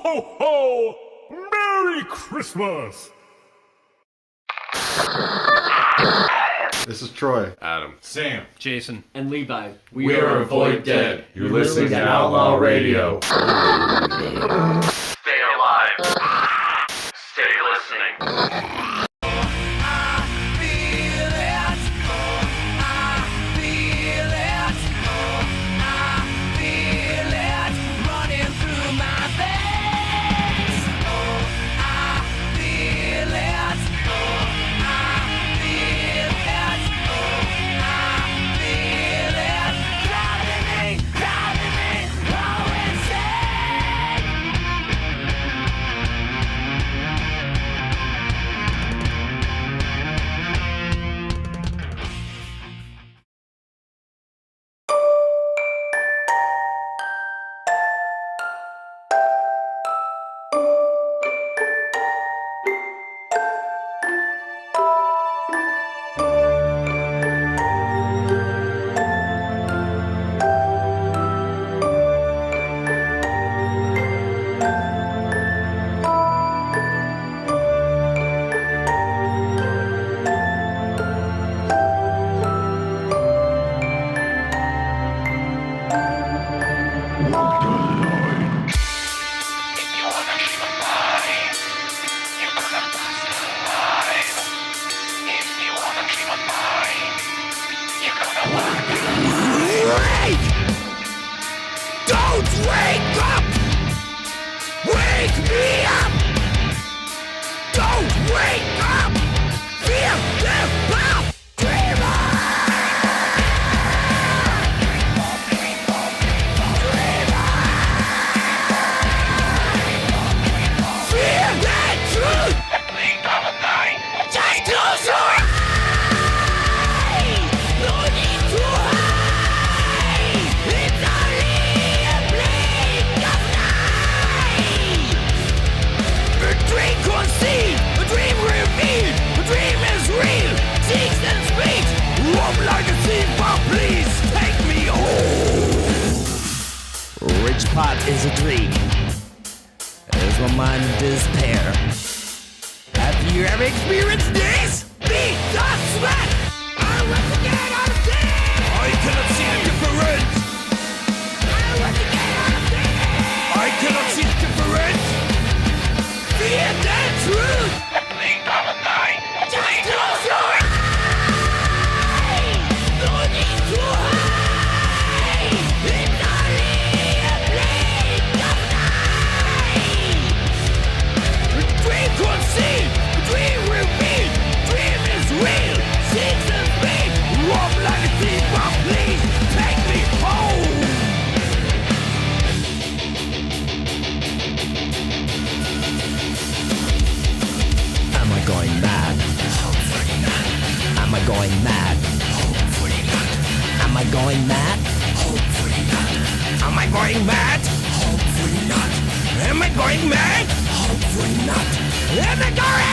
ho, ho! Merry Christmas! This is Troy. Adam. Sam. Jason. And Levi. We are Avoid Dead. You're listening to Outlaw Radio. Stay alive. Stay listening. Is a dream. As my mind in despair. Have you ever experienced this? Me, the sweat! I want to get out of this! I cannot see the difference! I want to get out of this! I cannot see the difference! Fear the truth! Blink of a night. Just close your eyes! No need to hide! It's only a blink of night! A dream conceived! A dream revealed! Dream is real! Six and speed! Warm like a thief, but please take me home! Am I going mad? Hopefully not. Am I going mad? Hopefully not. Am I going mad? Hopefully not. Am I going mad? Hopefully not. Am I going mad? Hopefully not. Am I going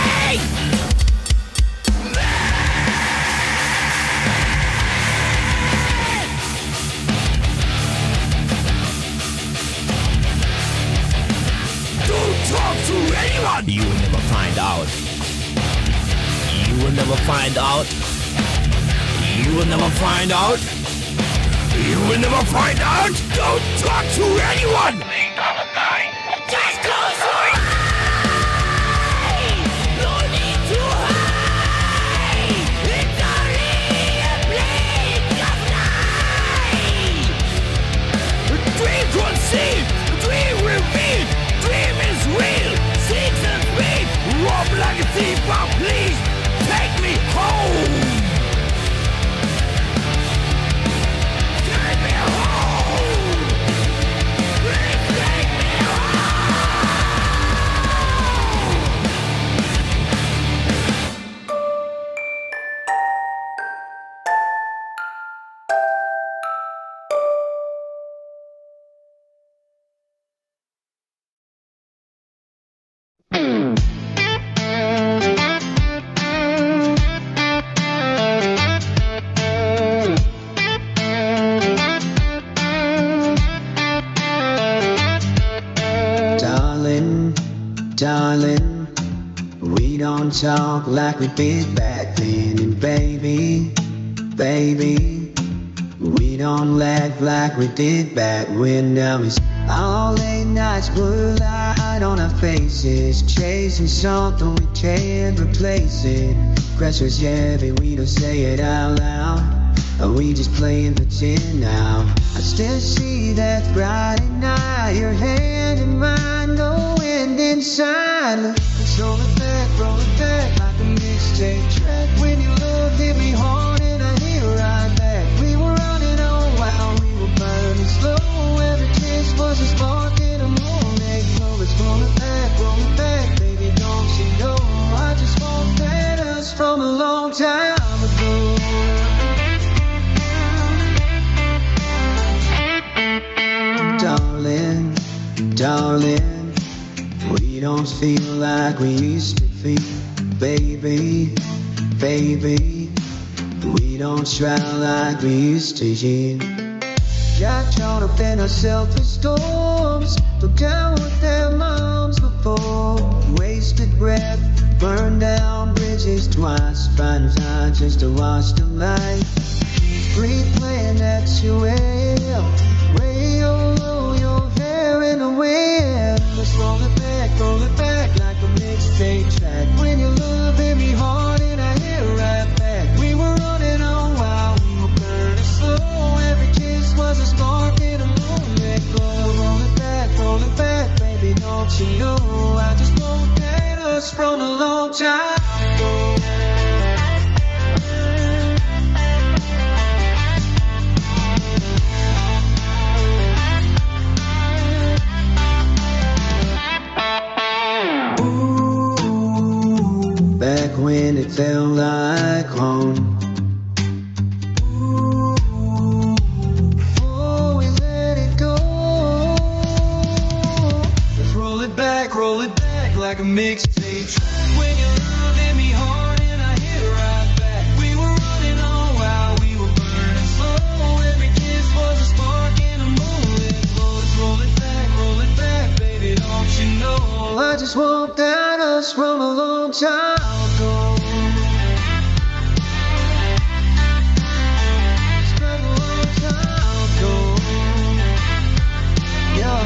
mad? Don't talk to anyone! You will never find out. You will never find out. You will never find out. You will never find out. Don't talk to anyone. Blink of a night. Just close your eyes. No need to hide. It's only a blink of night. A dream conceived. A dream revealed. Dream is real. Six and speed. Rob like a thief, but please take me home. Take me home. Please take me home. talk like we did back then. And baby, baby, we don't laugh like we did back when. Now it's all late nights, blue light on our faces, chasing something we can't replace it. Pressure's heavy, we don't say it out loud, and we just playing pretend now. I still see that Friday night, your hand in mine, no wind inside. Let's roll it back like a mixtape track. When your love hit me hard and I hit right back. We were running on while we were burning slow. Every kiss was a spark in a moonlit glow. Let's roll it back, baby, don't you know? I just want that us from a long time ago. Darling, darling, we don't feel like we used to feel. Baby, baby, we don't try like we used to, yeah. Got caught up in our selfish storms, look down with their moms before. Wasted breath, burned down bridges twice, find time just to watch the light. Replaying at 2 a.m. Radio low, your hair in the wind. Let's roll it back like a mixtape track. When your love hit me hard and I hit right back. We were running on while we were burning slow. Every kiss was a spark in a moonlit glow. Roll it back, baby, don't you know? I just won't get us from a long time ago. Back when it felt like home. Before we let it go. Let's roll it back like a mixtape track. When your love hit me hard and I hit right back. We were running on while we were burning slow. Every kiss was a spark in a moonlit glow. Let's roll it back, baby, don't you know? I just want that us from a long time ago. It's been a long time ago. Yeah.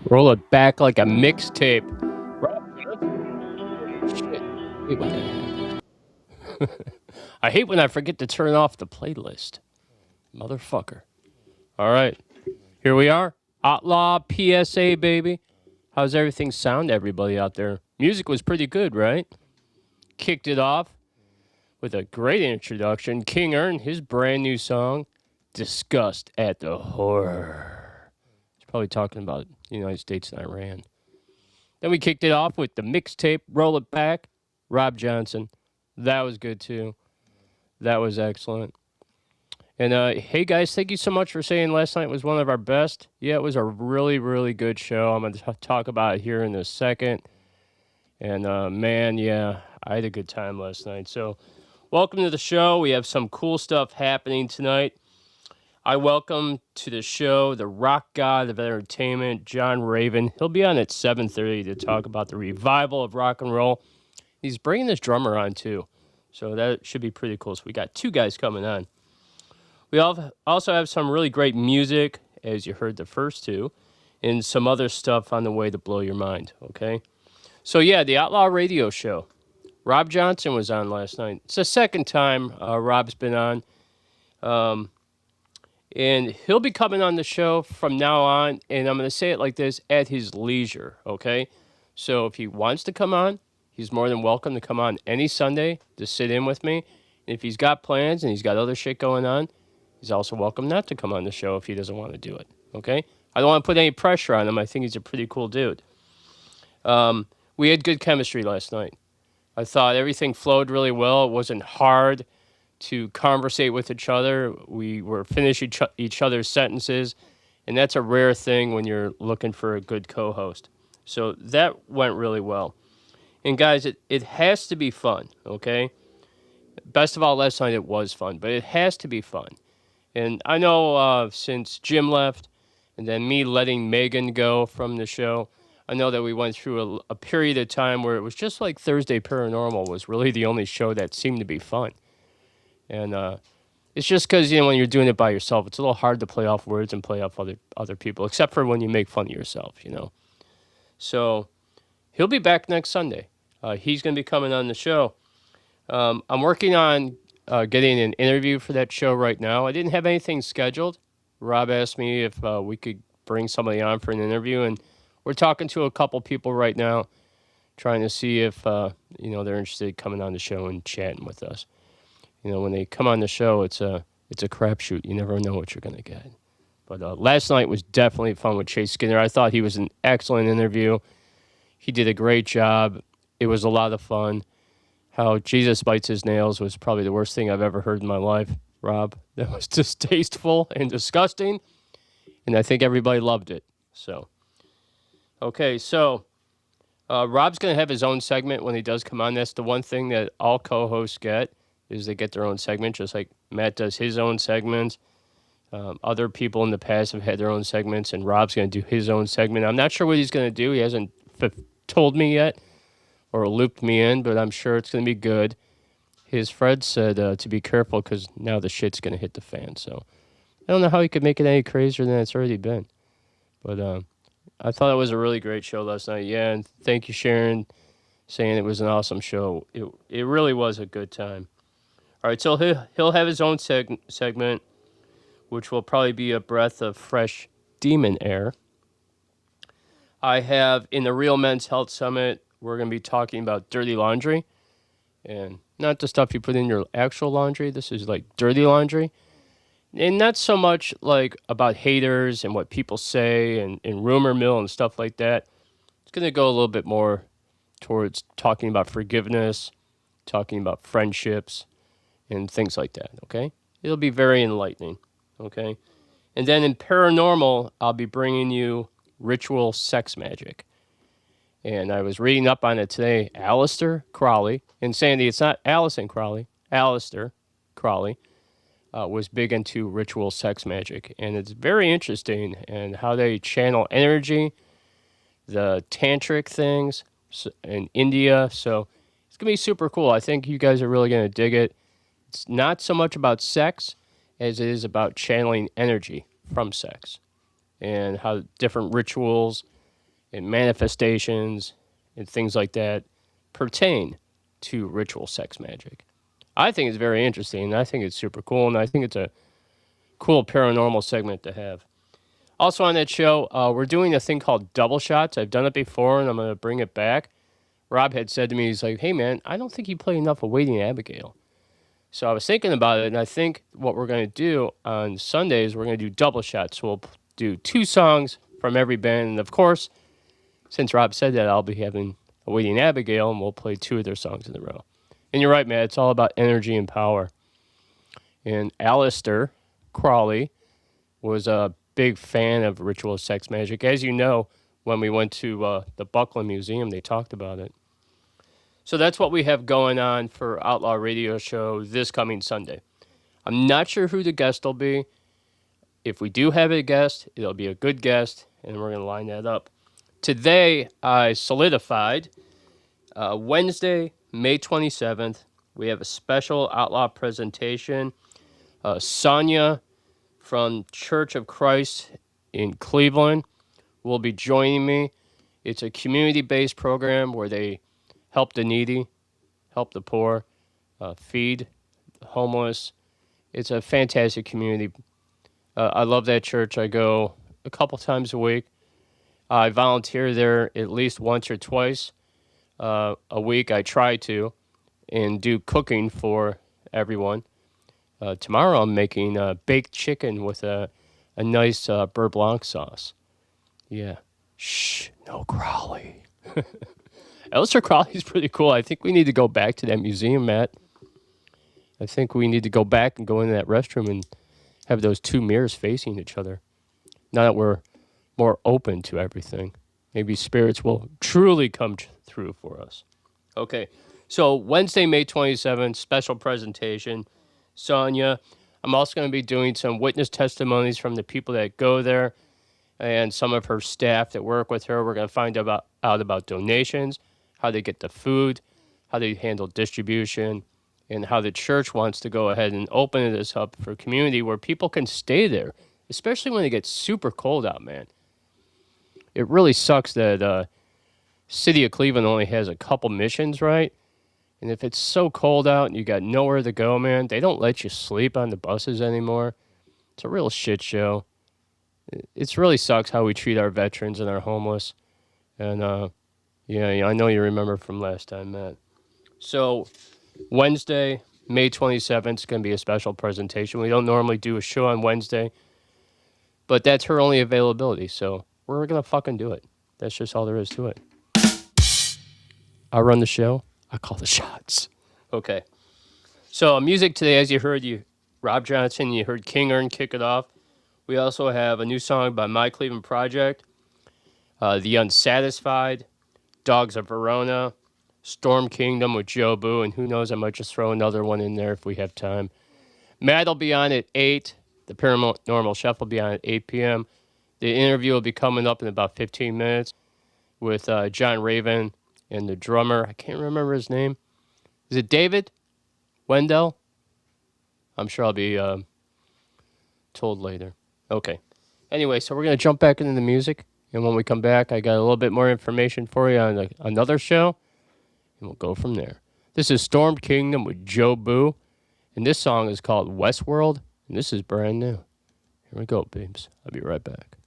Roll it back like a mixtape. Shit. I hate when I forget to turn off the playlist. Motherfucker. All right. Here we are. Outlaw PSA, baby. How's everything sound, everybody out there? Music was pretty good, right? Kicked it off with a great introduction. King Ern, his brand new song, Disgust at the Horror. He's probably talking about the United States and Iran. Then we kicked it off with the mixtape, Roll It Back, Rob Johnson. That was good, too. That was excellent. And, hey, guys, thank you so much for saying last night was one of our best. Yeah, it was a really, really good show. I'm going to talk about it here in a second. And, man, yeah, I had a good time last night. So, welcome to the show. We have some cool stuff happening tonight. I welcome to the show the rock god of entertainment, Jon Raven. He'll be on at 7:30 to talk about the revival of rock and roll. He's bringing this drummer on, too. So that should be pretty cool. So we got two guys coming on. We also have some really great music, as you heard the first two, and some other stuff on the way to blow your mind, okay? So, yeah, the Outlaw Radio Show. Rob Johnson was on last night. It's the second time Rob's been on. And he'll be coming on the show from now on, and I'm going to say it like this, at his leisure, okay? So if he wants to come on, he's more than welcome to come on any Sunday to sit in with me. And if he's got plans and he's got other shit going on, he's also welcome not to come on the show if he doesn't want to do it, okay? I don't want to put any pressure on him. I think he's a pretty cool dude. We had good chemistry last night. I thought everything flowed really well. It wasn't hard to conversate with each other. We were finishing each other's sentences, and that's a rare thing when you're looking for a good co-host. So that went really well. And guys, it has to be fun, okay? Best of all, last night it was fun, but it has to be fun. And I know since Jim left and then me letting Megan go from the show, I know that we went through a period of time where it was just like Thursday Paranormal was really the only show that seemed to be fun. And it's just because, when you're doing it by yourself, it's a little hard to play off words and play off other people, except for when you make fun of yourself, So he'll be back next Sunday. He's going to be coming on the show. I'm working on getting an interview for that show right now. I didn't have anything scheduled. Rob asked me if we could bring somebody on for an interview, and we're talking to a couple people right now, trying to see if they're interested in coming on the show and chatting with us. When they come on the show, it's a crapshoot. You never know what you're going to get. But last night was definitely fun with Chase Skinner. I thought he was an excellent interview. He did a great job. It was a lot of fun. How Jesus bites his nails was probably the worst thing I've ever heard in my life, Rob. That was distasteful and disgusting, and I think everybody loved it. So, okay, so Rob's going to have his own segment when he does come on. That's the one thing that all co-hosts get, is they get their own segment, just like Matt does his own segments. Other people in the past have had their own segments, and Rob's going to do his own segment. I'm not sure what he's going to do. He hasn't told me yet or looped me in, but I'm sure it's going to be good. His Fred said to be careful because now the shit's going to hit the fan. So I don't know how he could make it any crazier than it's already been. But I thought it was a really great show last night. Yeah, and thank you, Sharon, saying it was an awesome show. It really was a good time. All right, so he'll have his own segment, which will probably be a breath of fresh demon air. I have, in the Real Men's Health Summit, we're going to be talking about dirty laundry. And not the stuff you put in your actual laundry. This is like dirty laundry. And not so much like about haters and what people say and rumor mill and stuff like that. It's going to go a little bit more towards talking about forgiveness, talking about friendships, and things like that, okay? It'll be very enlightening, okay? And then in Paranormal, I'll be bringing you ritual sex magic. And I was reading up on it today. Aleister Crowley, and Sandy, it's not Allison Crowley, Aleister Crowley was big into ritual sex magic. And it's very interesting and how they channel energy, the tantric things in India. So it's going to be super cool. I think you guys are really going to dig it. It's not so much about sex as it is about channeling energy from sex and how different rituals and manifestations and things like that pertain to ritual sex magic. I think it's very interesting, and I think it's super cool, and I think it's a cool paranormal segment to have. Also on that show, we're doing a thing called double shots. I've done it before, and I'm going to bring it back. Rob had said to me, he's like, hey, man, I don't think you play enough of Waiting Abigail. So I was thinking about it, and I think what we're going to do on Sundays, we're going to do double shots. So we'll do 2 songs from every band, and of course, since Rob said that, I'll be having Awaiting Abigail, and we'll play 2 of their songs in a row. And you're right, man. It's all about energy and power. And Aleister Crowley was a big fan of ritual sex magic. As you know, when we went to the Buckland Museum, they talked about it. So that's what we have going on for Outlaw Radio Show this coming Sunday. I'm not sure who the guest will be. If we do have a guest, it'll be a good guest, and we're going to line that up. Today, I solidified Wednesday, May 27th. We have a special Outlaw presentation. Sonia from Church of Christ in Cleveland will be joining me. It's a community-based program where they help the needy, help the poor, feed the homeless. It's a fantastic community. I love that church. I go a couple times a week. I volunteer there at least once or twice a week. I try to, and do cooking for everyone. Tomorrow I'm making baked chicken with a nice beurre blanc sauce. Yeah. Shh, no Crowley. Aleister Crowley's pretty cool. I think we need to go back to that museum, Matt. I think we need to go back and go into that restroom and have those 2 mirrors facing each other. Now that we're more open to everything, maybe spirits will truly come through for us. Okay. So Wednesday, May 27th, special presentation. Sonia. I'm also going to be doing some witness testimonies from the people that go there and some of her staff that work with her. We're going to find out about donations, how they get the food, how they handle distribution, and how the church wants to go ahead and open this up for a community where people can stay there, especially when it gets super cold out, man. It really sucks that City of Cleveland only has a couple missions, right? And if it's so cold out and you got nowhere to go, man, they don't let you sleep on the buses anymore. It's a real shit show. It really sucks how we treat our veterans and our homeless. And, yeah, I know you remember from last time, Matt. So, Wednesday, May 27th is going to be a special presentation. We don't normally do a show on Wednesday, but that's her only availability, so we're going to fucking do it. That's just all there is to it. I run the show. I call the shots. Okay. So, music today, as you heard, Rob Johnson, you heard King Earn kick it off. We also have a new song by My Cleveland Project, The Unsatisfied, Dogs of Verona, Storm Kingdom with Joe Boo, and who knows, I might just throw another one in there if we have time. Matt will be on at 8. The Paranormal Chef will be on at 8 p.m. The interview will be coming up in about 15 minutes with Jon Raven and the drummer. I can't remember his name. Is it David Wendell? I'm sure I'll be told later. Okay. Anyway, so we're going to jump back into the music. And when we come back, I got a little bit more information for you on another show. And we'll go from there. This is Storm Kingdom with Joe Boo. And this song is called Westworld. And this is brand new. Here we go, babes. I'll be right back.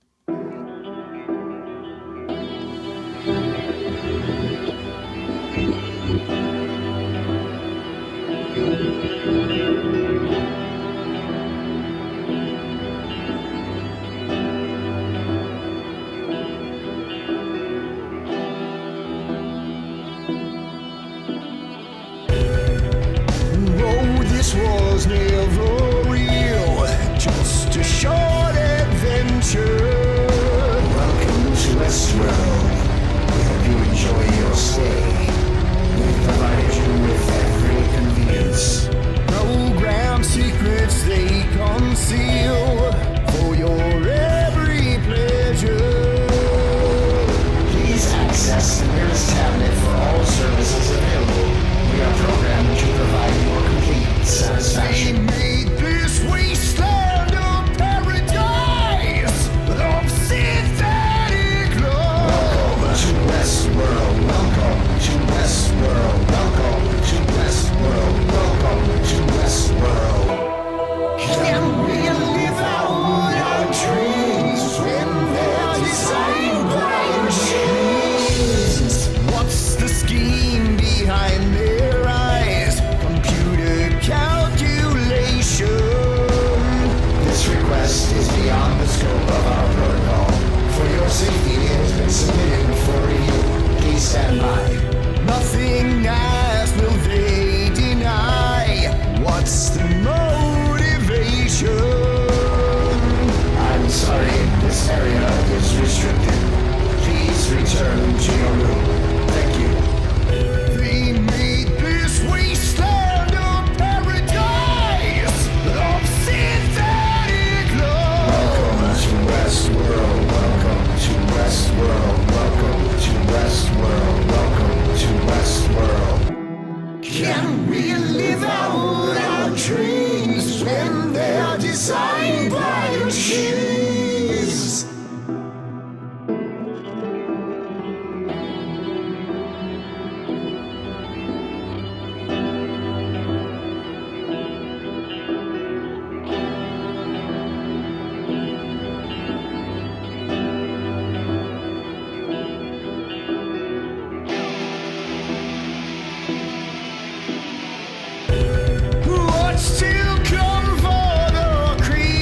This was never real, just a short adventure. Welcome to Westworld. We hope you enjoy your stay. We've provided you with every convenience. Program secrets they conceal for your every pleasure. Please access the nearest cabinet for all services available. We are programmed to provide more complete satisfaction. We made this wasteland of paradise of synthetic love. Welcome to Westworld. Welcome to Westworld. Welcome to Westworld. Welcome to Westworld. Can we live out our dreams when they're designed by machines? What's the scheme behind their eyes? Computer calculation. This request is beyond the scope of our protocol. For your safety, it has been submitted for review. Please stand by. Nothing nice will they deny. What's the motivation? I'm sorry, this area is restricted. Please return to your room. Thank you. They made this wasteland of paradise of synthetic love. Welcome to Westworld. Welcome to Westworld. Welcome to Westworld. Welcome to Westworld. Can we live out our dreams when they are designed by machines? What's to come for the creatures?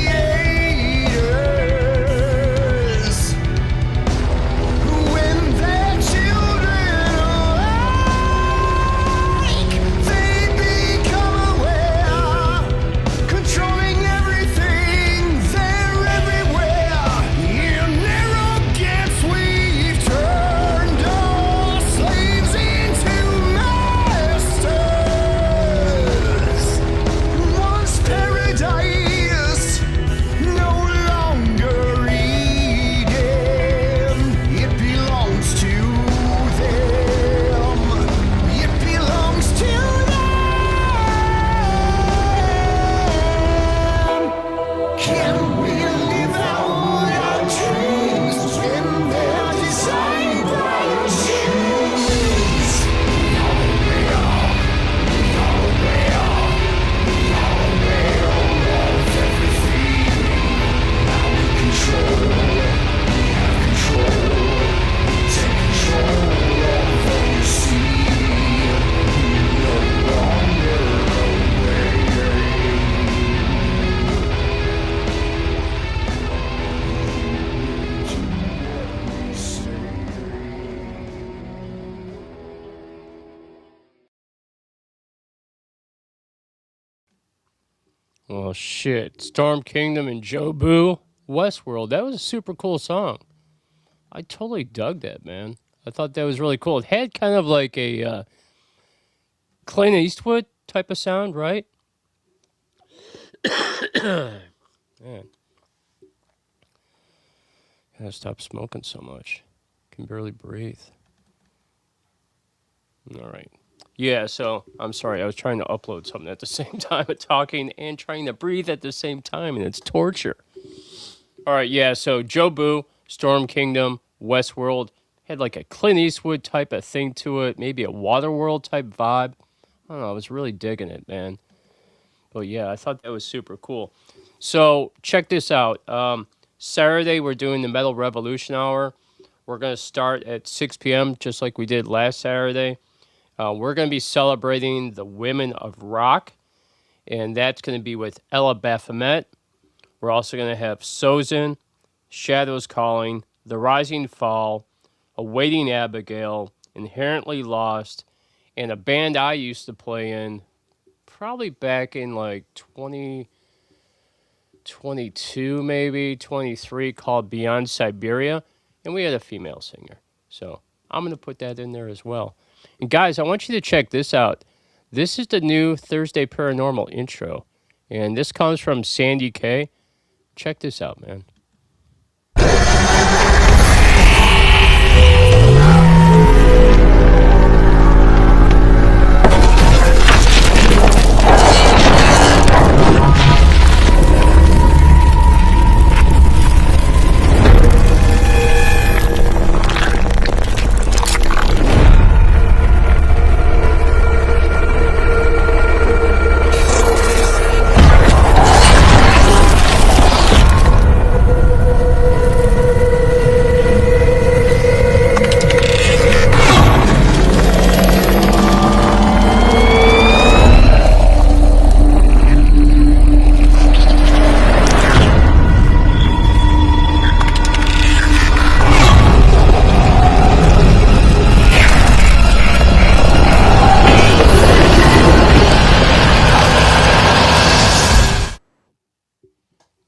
Well, shit. Storm Kingdom and Jobu, Westworld. That was a super cool song. I totally dug that, man. I thought that was really cool. It had kind of like a Clint Eastwood type of sound, right? Man, gotta stop smoking so much. Can barely breathe. All right. Yeah, so I'm sorry. I was trying to upload something at the same time of talking and trying to breathe at the same time, and it's torture. All right, yeah, so Jobu, Storm Kingdom, Westworld had like a Clint Eastwood type of thing to it, maybe a Waterworld type vibe. I don't know. I was really digging it, man. But yeah, I thought that was super cool. So check this out. Saturday, we're doing the Metal Revolution Hour. We're going to start at 6 p.m., just like we did last Saturday. We're going to be celebrating the women of rock, and that's going to be with Ella Baphomet. We're also going to have Sozin, Shadows Calling, The Rising Fall, Awaiting Abigail, Inherently Lost, and a band I used to play in probably back in like 2022, maybe 23, called Beyond Siberia. And we had a female singer. So I'm going to put that in there as well. And guys, I want you to check this out. This is the new Thursday Paranormal intro. And this comes from Sandy K. Check this out, man.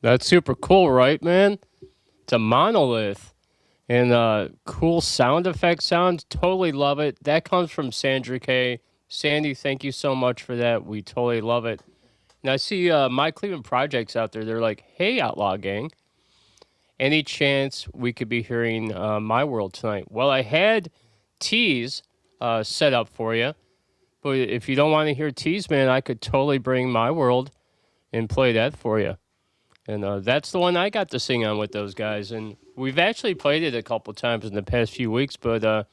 That's super cool, right, man? It's a monolith. And cool sound effect sounds. Totally love it. That comes from Sandra K. Sandy, thank you so much for that. We totally love it. And I see My Cleveland Projects out there. They're like, hey, Outlaw Gang, any chance we could be hearing My World tonight? Well, I had Tease set up for you. But if you don't want to hear Tease, man, I could totally bring My World and play that for you. And that's the one I got to sing on with those guys. And we've actually played it a couple times in the past few weeks. But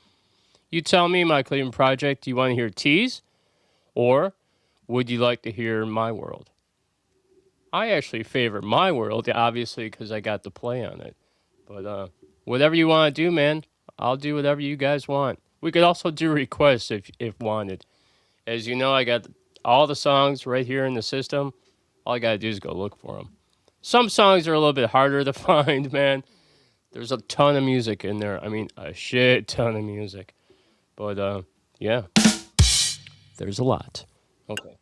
you tell me, My Cleveland Project, do you want to hear Tease? Or would you like to hear My World? I actually favor My World, obviously, because I got to play on it. But whatever you want to do, man, I'll do whatever you guys want. We could also do requests if wanted. As you know, I got all the songs right here in the system. All I got to do is go look for them. Some songs are a little bit harder to find, man. There's a ton of music in there. I mean, a shit ton of music. But yeah, there's a lot. Okay.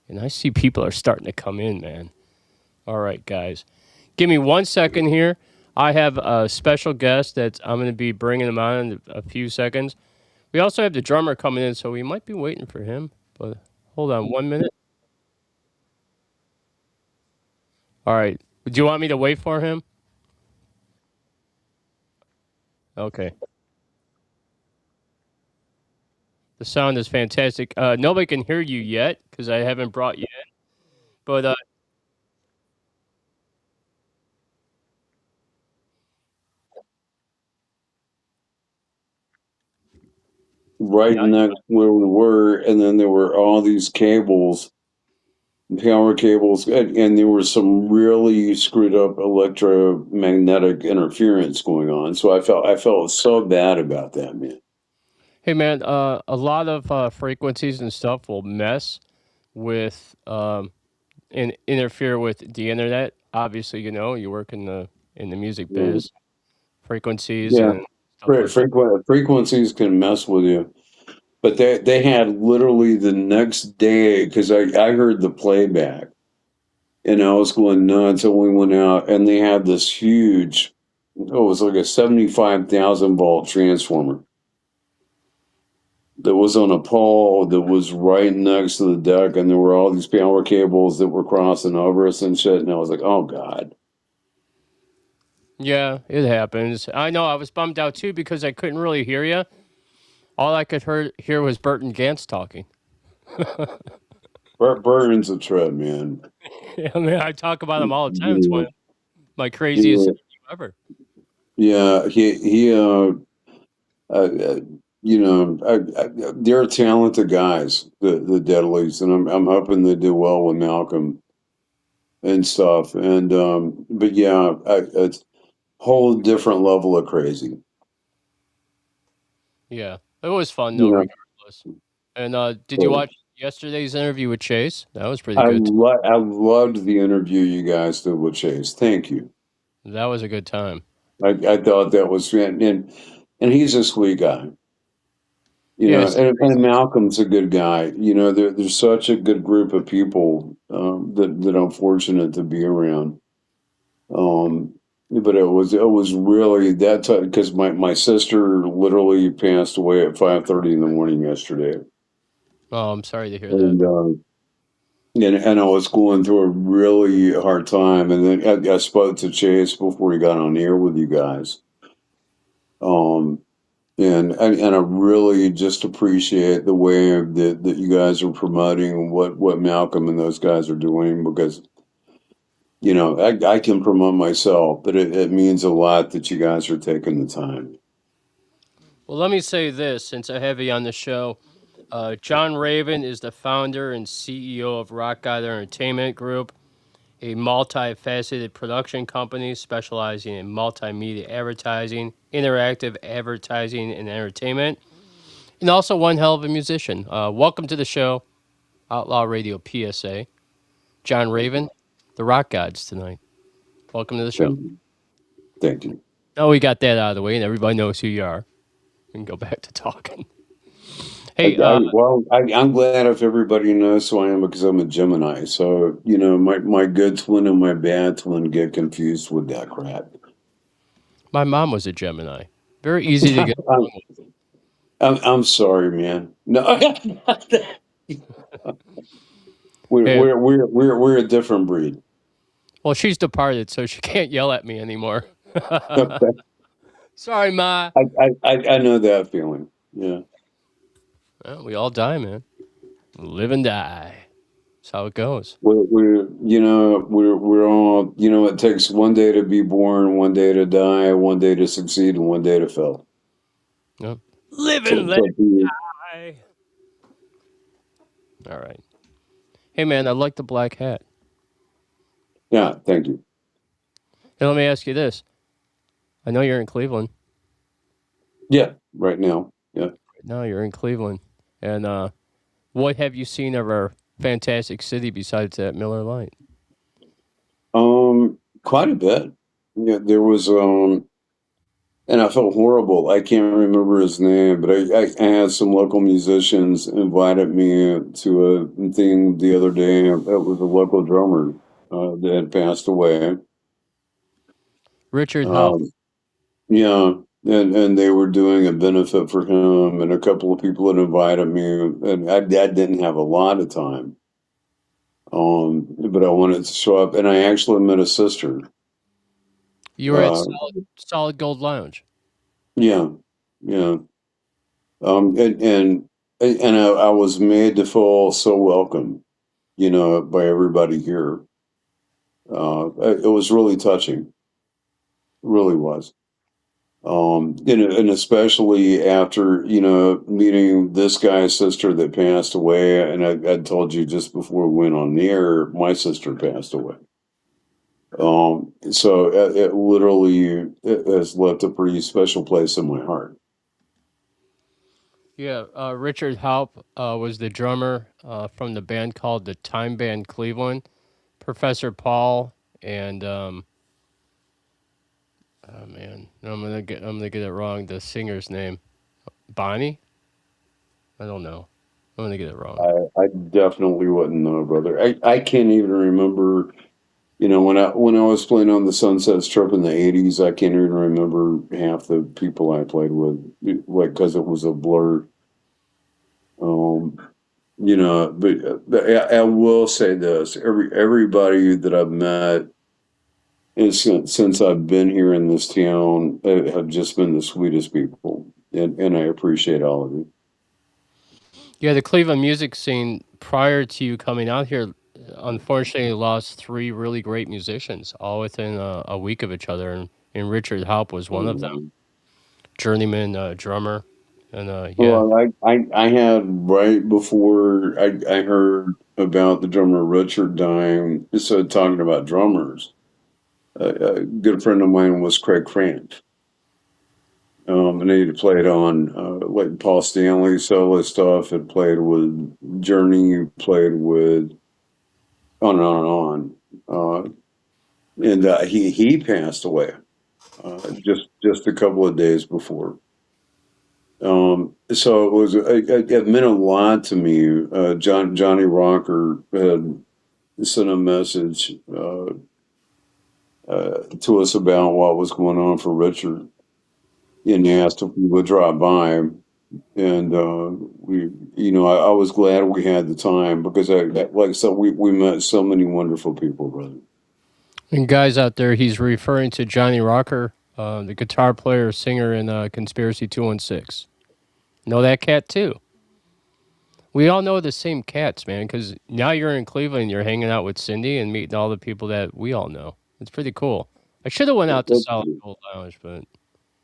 And I see people are starting to come in, man. All right, guys. Give me 1 second here. I have a special guest that I'm going to be bringing him on in a few seconds. We also have the drummer coming in, so we might be waiting for him. But hold on 1 minute. All right. Do you want me to wait for him? Okay. The sound is fantastic. Nobody can hear you yet because I haven't brought you in. But right yeah, next where we were, and then there were all these cables, power cables, and there was some really screwed up electromagnetic interference going on. So I felt so bad about that, man. hey man, a lot of frequencies and stuff will mess with and interfere with the internet. Obviously, you know, you work in the music Mm. biz, frequencies Yeah, and stuff like that. frequencies can mess with you. But they had literally the next day, because I heard the playback. and I was going nuts. And we went out, and they had this huge, it was like a 75,000 volt transformer that was on a pole that was right next to the deck, and there were all these power cables that were crossing over us and shit. And I was like, oh God. Yeah, it happens. I know. I was bummed out too because I couldn't really hear you. All I could hear was Bert and Gantz talking. Burton's a trip, man. I mean, I talk about him all the time. It's Yeah, one of my craziest yeah, interview ever. yeah. Uh, they're talented guys, the Deadlies, and I'm hoping they do well with Malcolm and stuff. And but yeah, it's a whole different level of crazy. Yeah, it was fun though, Yeah, regardless. And did you watch yesterday's interview with Chase? That was pretty I good. I loved the interview you guys did with Chase. Thank you. That was a good time. I thought that was and he's a sweet guy. Yes. And Malcolm's a good guy. There's such a good group of people that I'm fortunate to be around. But it was really that time because my sister literally passed away at 5:30 in the morning yesterday, Oh, I'm sorry to hear that. and I was going through a really hard time, and then I spoke to Chase before he got on air with you guys. Um, and I really just appreciate the way that you guys are promoting what Malcolm and those guys are doing because I can promote myself, but it means a lot that you guys are taking the time. Well, let me say this since I have you on the show. Jon Raven is the founder and CEO of Rock God Entertainment Group, a multifaceted production company specializing in multimedia advertising, interactive advertising, and entertainment, and also one hell of a musician. Welcome to the show, Outlaw Radio PSA. Jon Raven, the Rock Gods tonight. Welcome to the show. Thank you. Thank you. Now we got that out of the way, and everybody knows who you are. We can go back to talking. Hey, I'm glad if everybody knows who I am because I'm a Gemini. So my good twin and my bad twin get confused with that crap. my mom was a Gemini. Very easy to get I'm, along with. I'm sorry, man. No, we're Hey, we're we're we're we're a different breed. well, she's departed, so she can't yell at me anymore. Okay. Sorry, Ma. I know that feeling. Yeah. Well, we all die, man. Live and die. That's how it goes. We're all, it takes one day to be born, one day to die, one day to succeed, and one day to fail. Yep. Live So, and let so be- die. All right. Hey, man, I like the black hat. yeah, thank you. And let me ask you this. I know you're in Cleveland. Yeah, right now. Yeah. No, you're in Cleveland. And what have you seen of our fantastic city besides that Miller Lite? Quite a bit. Yeah, there was and I felt horrible. I can't remember his name, but I had some local musicians invited me to a thing the other day. It was a local drummer that had passed away. Richard Hell. Yeah, and they were doing a benefit for him, and a couple of people had invited me, and I didn't have a lot of time. But I wanted to show up, and I actually met a sister. You were at Uh, Solid Gold Lounge. yeah, yeah. And I was made to feel so welcome, by everybody here. It was really touching, really was. And especially after, meeting this guy's sister that passed away, and I told you just before we went on the air, my sister passed away. So it literally it has left a pretty special place in my heart. Yeah, Richard Halp was the drummer from the band called the Time Band Cleveland. Professor Paul and oh man, I'm gonna get it wrong. The singer's name, Bonnie. I don't know. I'm gonna get it wrong. I definitely wouldn't know, brother. I can't even remember when I was playing on the Sunset Strip in the '80s, I can't even remember half the people I played with, like because it was a blur. Um, but I will say this: everybody that I've met since I've been here in this town have just been the sweetest people, and I appreciate all of you. Yeah, the Cleveland music scene prior to you coming out here, unfortunately, lost three really great musicians, all within a week of each other, and Richard Haupt was one of them, journeyman drummer, and yeah, Well, I had right before I heard about the drummer Richard dying, so talking about drummers, a good friend of mine was Craig Cramp. And he played on like Paul Stanley solo stuff, had played with Journey, played with on and on and on. And he passed away just a couple of days before. So it meant a lot to me. Johnny Rocker had sent a message to us about what was going on for Richard, and he asked if we would drop by. And I was glad we had the time because like I said, we met so many wonderful people, brother. and guys out there, he's referring to Johnny Rocker, the guitar player, singer in Conspiracy 216. Know that cat too. We all know the same cats, man, because now you're in Cleveland, you're hanging out with Cindy and meeting all the people that we all know. It's pretty cool. I should have went out to Solid Gold Lounge, but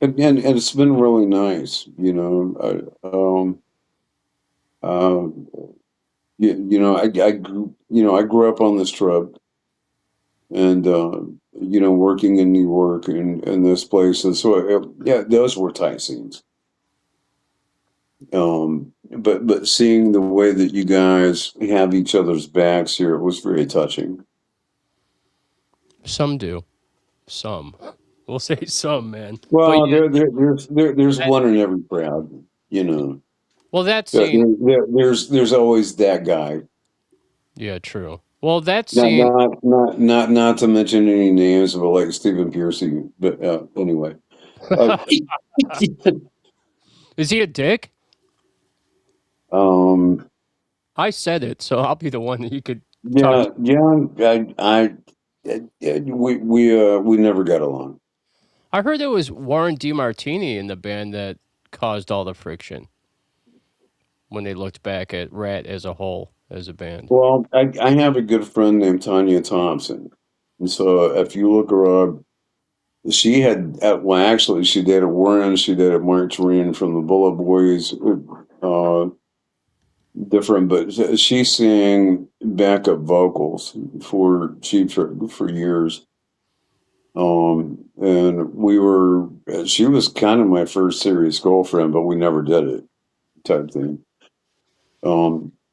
And it's been really nice, you know. Uh, I grew up on this trip, and working in New York and this place, and so yeah, those were tight scenes. But seeing the way that you guys have each other's backs here was very touching. some do. Some. We'll say some, man. Well, But yeah, there's one in every crowd, you know. well, that scene. There's always that guy. Yeah, true. Well, that Not scene. not to mention any names, but like Stephen Piercy. But anyway, uh, Is he a dick? um, I said it, so I'll be the one that you could talk. we never got along. I heard it was Warren DeMartini in the band that caused all the friction when they looked back at Rat as a whole, as a band. Well, I have a good friend named Tanya Thompson, and so if you look her up, she had well, actually, she dated Warren, she dated Mark Turin from the Bullet Boys, different, but she sang backup vocals for Cheap Trick for years. And she was kind of my first serious girlfriend, but we never did it, type thing.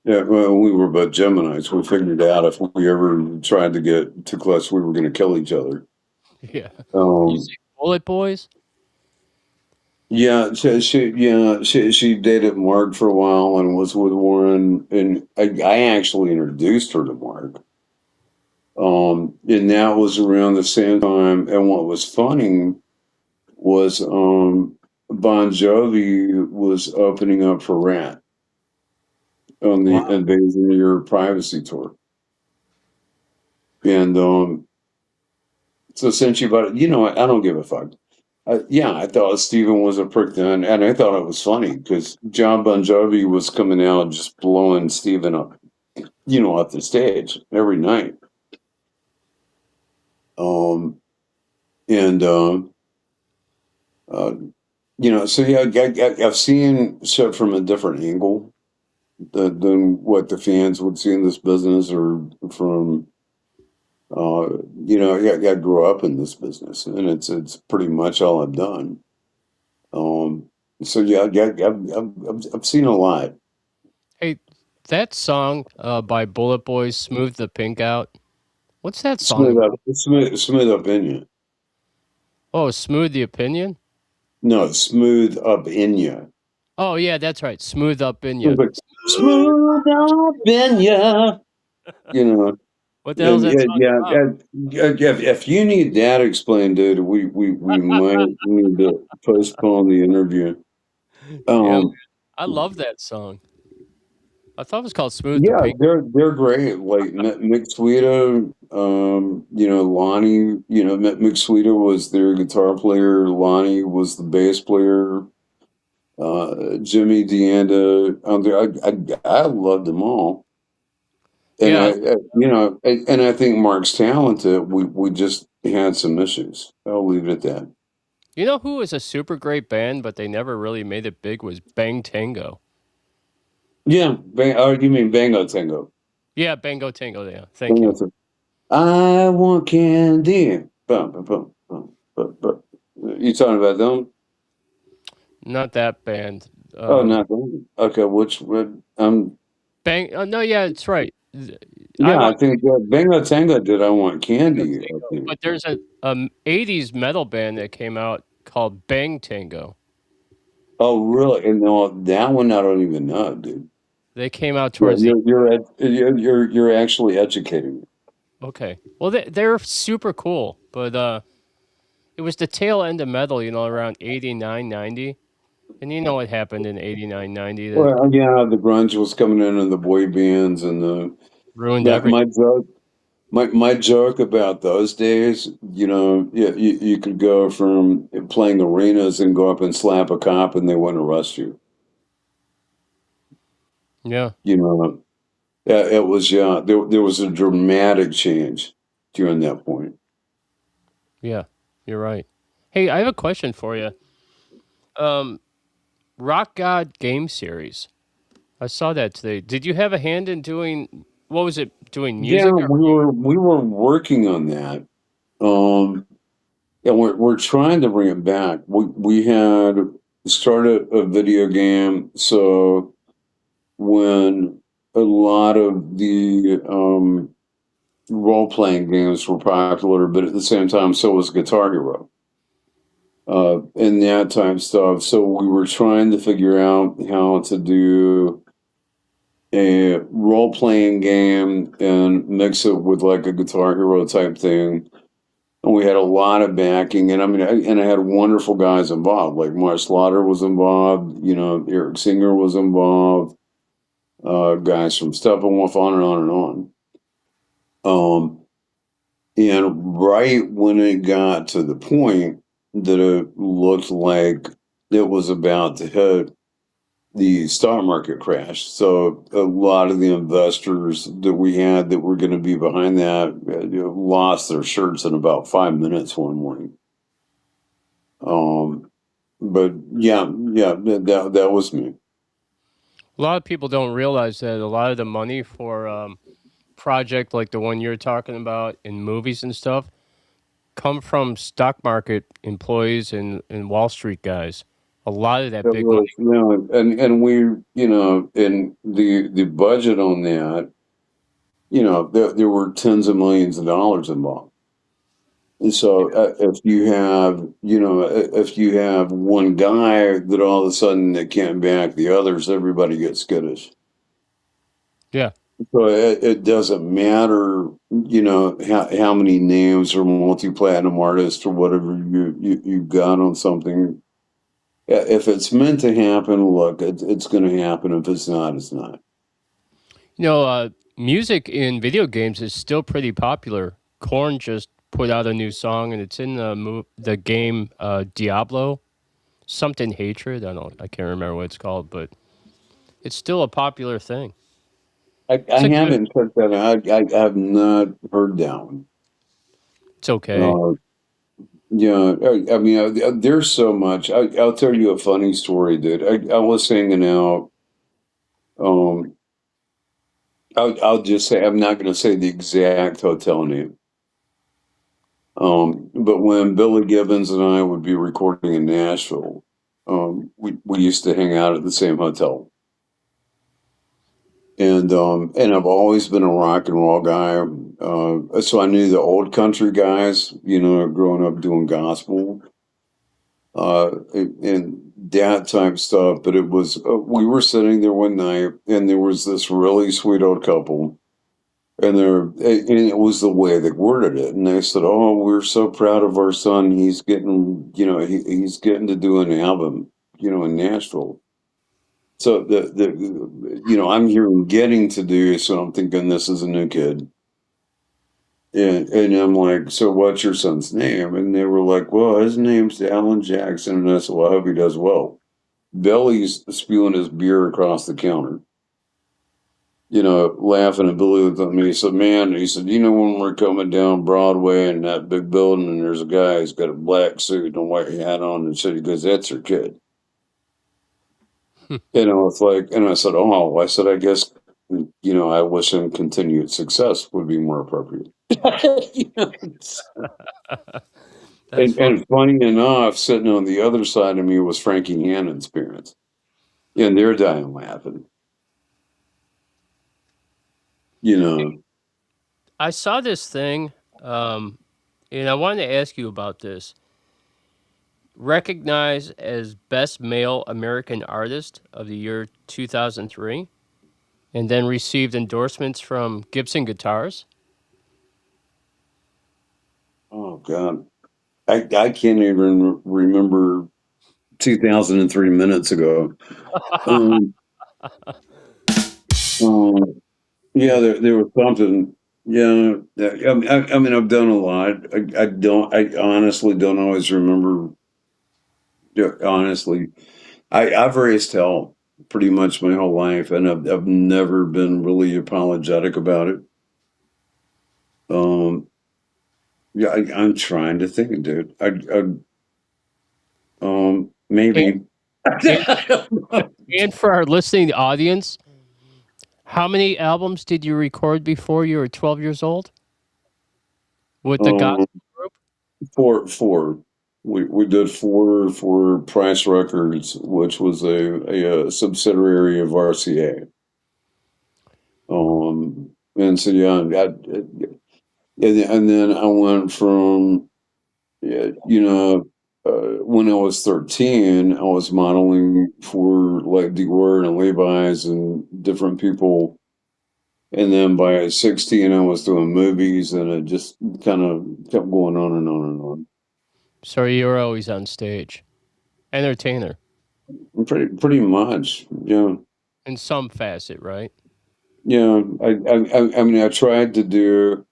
Yeah, well, we were both Geminis. We figured out if we ever tried to get too close, we were going to kill each other. Yeah. Um, You say Bullet Boys? yeah, she dated Mark for a while and was with Warren, and I actually introduced her to Mark. And that was around the same time. And what was funny was Bon Jovi was opening up for Rat on the Wow. Invasion of Your Privacy tour. And so since you bought it, you know what? I don't give a fuck. Yeah, I thought Steven was a prick then, and I thought it was funny because John Bon Jovi was coming out just blowing Steven up, off the stage every night. And so yeah, I've seen shit from a different angle than what the fans would see in this business, or from I grew up in this business, and it's pretty much all I've done. So yeah, I've seen a lot. Hey, that song by Bullet Boys, Smooth the Pink Out. What's that song about? Smooth up in you. Oh, Smooth the Opinion? No, smooth up in you. Oh, yeah, that's right. Smooth Up in You. Smooth up in you. You know. What the hell is that song about? If you need that explained, dude, we might need to postpone the interview. Yeah, man. Um, I love that song. I thought it was called Smooth the yeah, Pink. they're great. Like Mick Sweeta, Lonnie, Mick Sweeta was their guitar player. Lonnie was the bass player. Jimmy DeAnda, I loved them all. And Yeah, and I think Mark's talented. We just had some issues. I'll leave it at that. you know who was a super great band, but they never really made it big was Bang Tango. Yeah, you mean Bango Tango? Yeah, Bango Tango. Yeah, thank Bango you. Tango. I want candy. Bum, bum, bum, bum, bum, bum. You talking about them? Not that band. Oh, not them. Okay, which one? Bang. Oh, no, yeah, it's right. I Yeah, I want think Bango Tango did. I want Bango candy. I Tango, think. but there's a 80s metal band that came out called Bang Tango. Oh, really? And no, that one I don't even know, dude. They came out Yeah, towards the you're actually educating me. okay. Well, they're super cool, but it was the tail end of metal, around 89, 90. And you know what happened in 89, 90 that Well, yeah, the grunge was coming in, and the boy bands, and the ruined my, everything. my joke, my joke about those days. You could go from playing arenas and go up and slap a cop, and they wouldn't arrest you. Yeah, You know, it was there was a dramatic change during that point. yeah, you're right. Hey, I have a question for you. Um, Rock God game series. I saw that today. Did you have a hand in doing what was it? Doing Yeah, music? Or, we were working on that. Um, Yeah, we're trying to bring it back. We had started a video game, so when a lot of the role playing games were popular, but at the same time, so was Guitar Hero, and that type stuff. So we were trying to figure out how to do a role playing game and mix it with like a Guitar Hero type thing. And we had a lot of backing, and I had wonderful guys involved. Like Mark Slaughter was involved, Eric Singer was involved, guys from Steppenwolf, on and on and on. And right when it got to the point that it looked like it was about to hit, the stock market crashed. So a lot of the investors that we had that were going to be behind that lost their shirts in about 5 minutes one morning. But yeah, that was me. a lot of people don't realize that a lot of the money for project like the one you're talking about in movies and stuff come from stock market employees and Wall Street guys. A lot of that It big money. was, and we, in the budget on that, there were tens of millions of dollars involved. And so if you have one guy that all of a sudden that can't back the others, everybody gets skittish. Yeah. So it doesn't matter, how many names or multi-platinum artists or whatever you got on something. If it's meant to happen, look, it's going to happen. If it's not, it's not. Music in video games is still pretty popular. Korn just put out a new song, and it's in the game Diablo, something Hatred. I can't remember what it's called, but it's still a popular thing. I It's a good. haven't checked that out. I have not heard that one. It's okay. Uh, yeah, I mean, there's so much. I'll tell you a funny story, dude. I was hanging out. Um, I'll just say I'm not going to say the exact hotel name. But when Billy Gibbons and I would be recording in Nashville, we used to hang out at the same hotel. And I've always been a rock and roll guy. So I knew the old country guys, growing up doing gospel, and that type stuff. But it was, we were sitting there one night and there was this really sweet old couple. And it was the way they worded it. And they said, "Oh, we're so proud of our son. He's getting, he's getting to do an album, in Nashville." So I'm hearing getting to do. So I'm thinking this is a new kid. And I'm like, "So what's your son's name?" And they were like, "Well, his name's Alan Jackson." And I said, "Well, I hope he does well." Billy's spewing his beer across the counter, laughing, and Billy looked at me. He said, "Man," he said, "when we're coming down Broadway in that big building and there's a guy who's got a black suit and a white hat on," and said, he goes, "That's your kid." It's like, and I said, "Oh," I said, "I guess, I wish him continued success would be more appropriate." It's- That's fun. and funny enough, sitting on the other side of me was Frankie Hannon's parents, and they're dying laughing. I saw this thing, and I wanted to ask you about this. Recognized as Best Male American Artist of the year 2003, and then received endorsements from Gibson Guitars. Oh God, I can't even remember 2003 minutes ago. Um, uh, yeah, there was something. Yeah, I mean, I've done a lot. I honestly don't always remember. Yeah, honestly, I've raised hell pretty much my whole life, and I've never been really apologetic about it. Um, yeah, I'm trying to think, dude. And, Maybe. and, and for our listening audience, how many albums did you record before you were 12 years old with the gospel um, group? four. We did four for Price Records, which was a subsidiary of RCA. And so yeah, and then I went from yeah, when I was 13, I was modeling for like Dior and Levi's and different people. And then by 16, I was doing movies, and it just kind of kept going on and on and on. So you were always on stage, entertainer Pretty much, yeah, in some facet, right? yeah. I mean, I tried to do,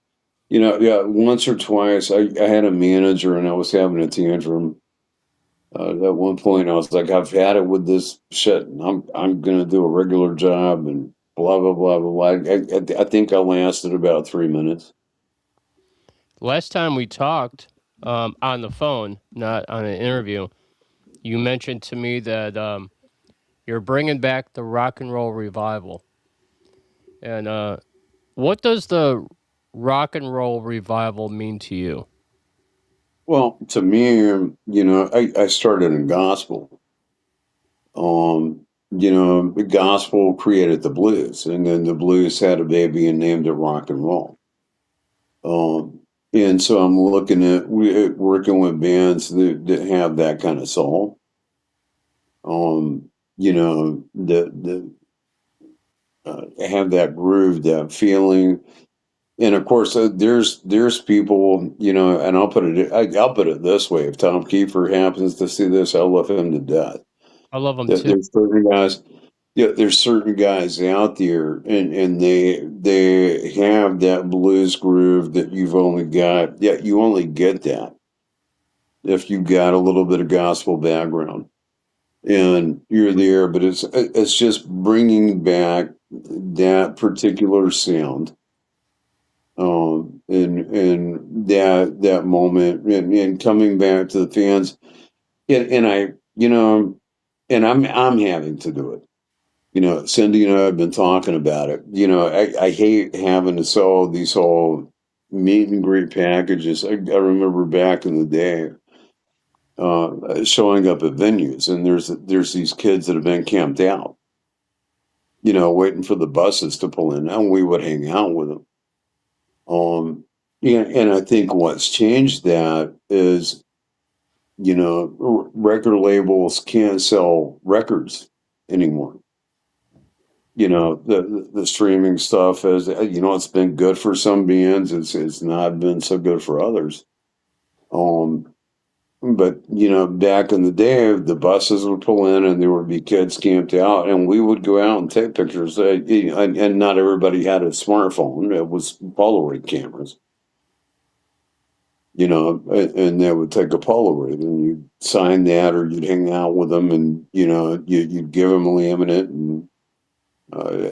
yeah, once or twice. I had a manager, and I was having a tantrum. At one point, I was like, "I've had it with this shit. And I'm gonna do a regular job," and blah blah blah blah blah. I think I lasted about 3 minutes. Last time we talked on the phone, not on an interview, you mentioned to me that you're bringing back the rock and roll revival. And what does the rock and roll revival mean to you? Well, to me, I started in gospel. The gospel created the blues, and then the blues had a baby and named it rock and roll. Um, and so I'm looking at working with bands that have that kind of soul. The have that groove, that feeling. And of course, there's people, and I'll put it this way: if Tom Kiefer happens to see this, I love him to death. I love them too. There's certain guys, yeah, there's certain guys out there, and they have that blues groove that you've only got. Yeah, you only get that if you've got a little bit of gospel background, and you're there. But it's just bringing back that particular sound, and that moment, and coming back to the fans, and I, and I'm having to do it. Cindy and I have been talking about it. I hate having to sell these whole meet and greet packages. I remember back in the day, showing up at venues, and there's these kids that have been camped out, waiting for the buses to pull in, and we would hang out with them. Yeah, and I think what's changed that is, record labels can't sell records anymore. the streaming stuff is, it's been good for some bands. It's not been so good for others. But back in the day, the buses would pull in and there would be kids camped out, and we would go out and take pictures. And not everybody had a smartphone; it was Polaroid cameras. And they would take a Polaroid, and you'd sign that, or you'd hang out with them, and you'd give them a laminate, and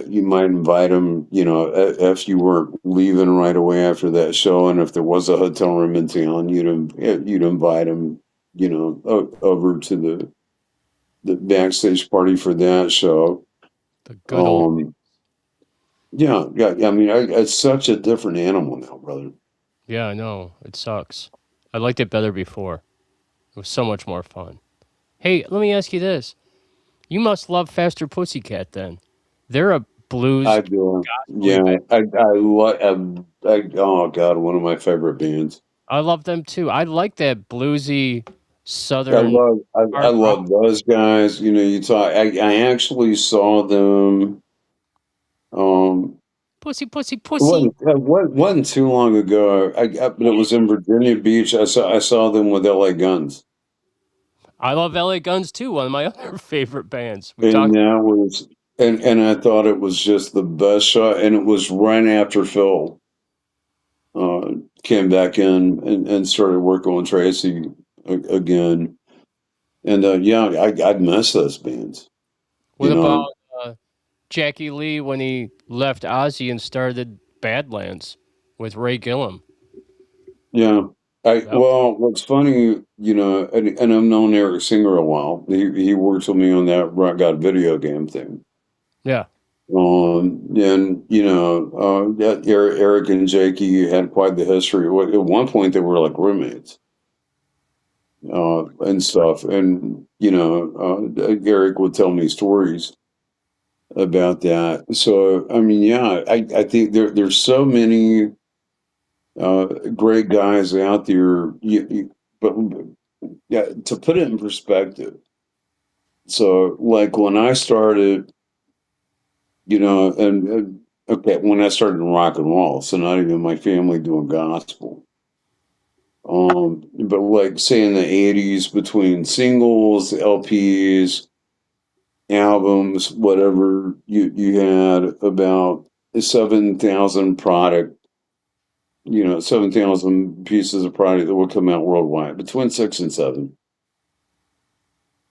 you might invite them. If you weren't leaving right away after that show, and if there was a hotel room in town, you'd invite them, over to the backstage party for that show. The good old. Yeah. I mean, it's such a different animal now, brother. Yeah, I know. It sucks. I liked it better before. It was so much more fun. Hey, let me ask you this. You must love Faster Pussycat then. They're a blues. I do. Yeah. band. Oh God, one of my favorite bands. I love them too. I like that bluesy I southern. love those guys. You talk. I actually saw them. Pussy. Wasn't too long ago. But it was in Virginia Beach. I saw them with L.A. Guns, I love LA Guns too. One of my other favorite bands. and that was and I thought it was just the best shot. And it was right after Phil came back in and started working on Tracy again. And I'd miss those bands. What about Jackie Lee when he left Ozzy and started Badlands with Ray Gillum? Yeah. Well, what's funny, and I've known Eric Singer a while. He works with me on that Rock God video game thing. Yeah. And Eric and Jakey had quite the history. At one point, they were like roommates, and stuff. And Eric would tell me stories about that. So I mean, yeah, I think there's so many great guys out there. But yeah, to put it in perspective. So like when I started, okay, when I started in rock and roll, so not even my family doing gospel. But like say in the '80s, between singles, LPs, albums, whatever, you had about 7,000 7,000 pieces of product that would come out worldwide, between 6 and 7.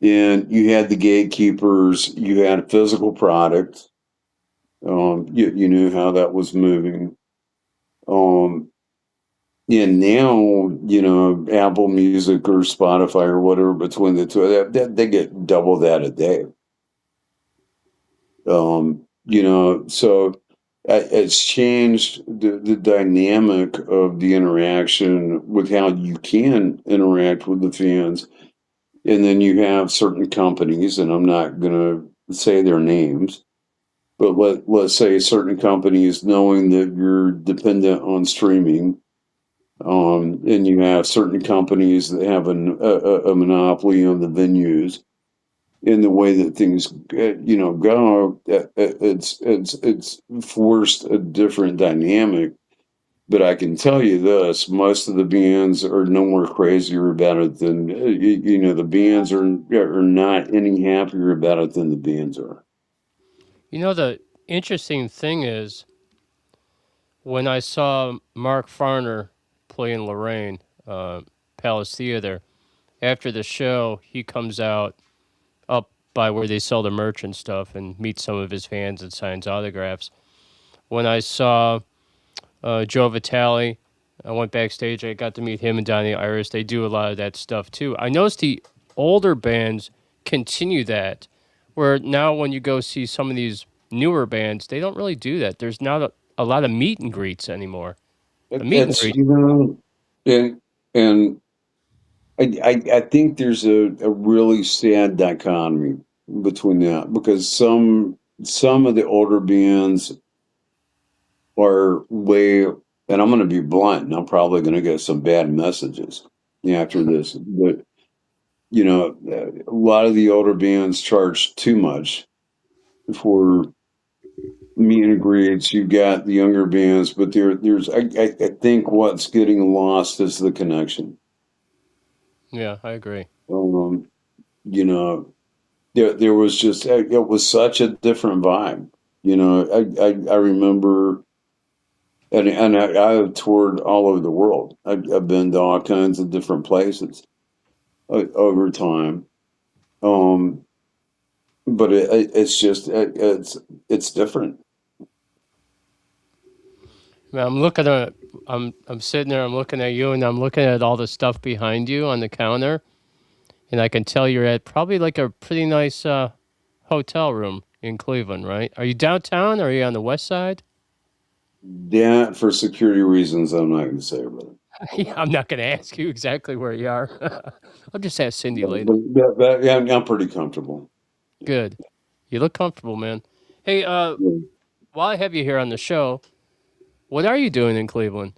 And you had the gatekeepers, you had physical product. You knew how that was moving. And now, Apple Music or Spotify or whatever, between the two, they get double that a day. So it's changed the dynamic of the interaction with how you can interact with the fans. And then you have certain companies, and I'm not going to say their names, but let's say certain companies, knowing that you're dependent on streaming, and you have certain companies that have a monopoly on the venues, in the way that things go, it's forced a different dynamic. But I can tell you this: most of the bands are no more crazier about it than the bands are not any happier about it than the bands are. The interesting thing is when I saw Mark Farner play in Lorraine, Palace Theater, after the show, he comes out up by where they sell the merch and stuff and meets some of his fans and signs autographs. When I saw Joe Vitale, I went backstage. I got to meet him and Donnie Iris. They do a lot of that stuff too. I noticed the older bands continue that, where now when you go see some of these newer bands, they don't really do that. There's not a lot of meet and greets anymore. And I think there's a really sad dichotomy between that, because some of the older bands are way, and I'm going to be blunt, and I'm probably going to get some bad messages after this, but a lot of the older bands charge too much for meet and greets. You got the younger bands, but there's I think what's getting lost is the connection. Yeah, I agree. Um, you know, there was just it was such a different vibe. I remember, and I've toured all over the world. I've been to all kinds of different places over time. Um, but it's just it's different. Man, I'm sitting there, I'm looking at you, and I'm looking at all the stuff behind you on the counter, and I can tell you're at probably like a pretty nice hotel room in Cleveland, right? Are you downtown? Or are you on the west side? That for security reasons, I'm not going to say about it. Yeah, I'm not going to ask you exactly where you are. I'll just ask Cindy later. Yeah, I'm pretty comfortable. Good. You look comfortable, man. Hey, Yeah. while I have you here on the show, what are you doing in Cleveland?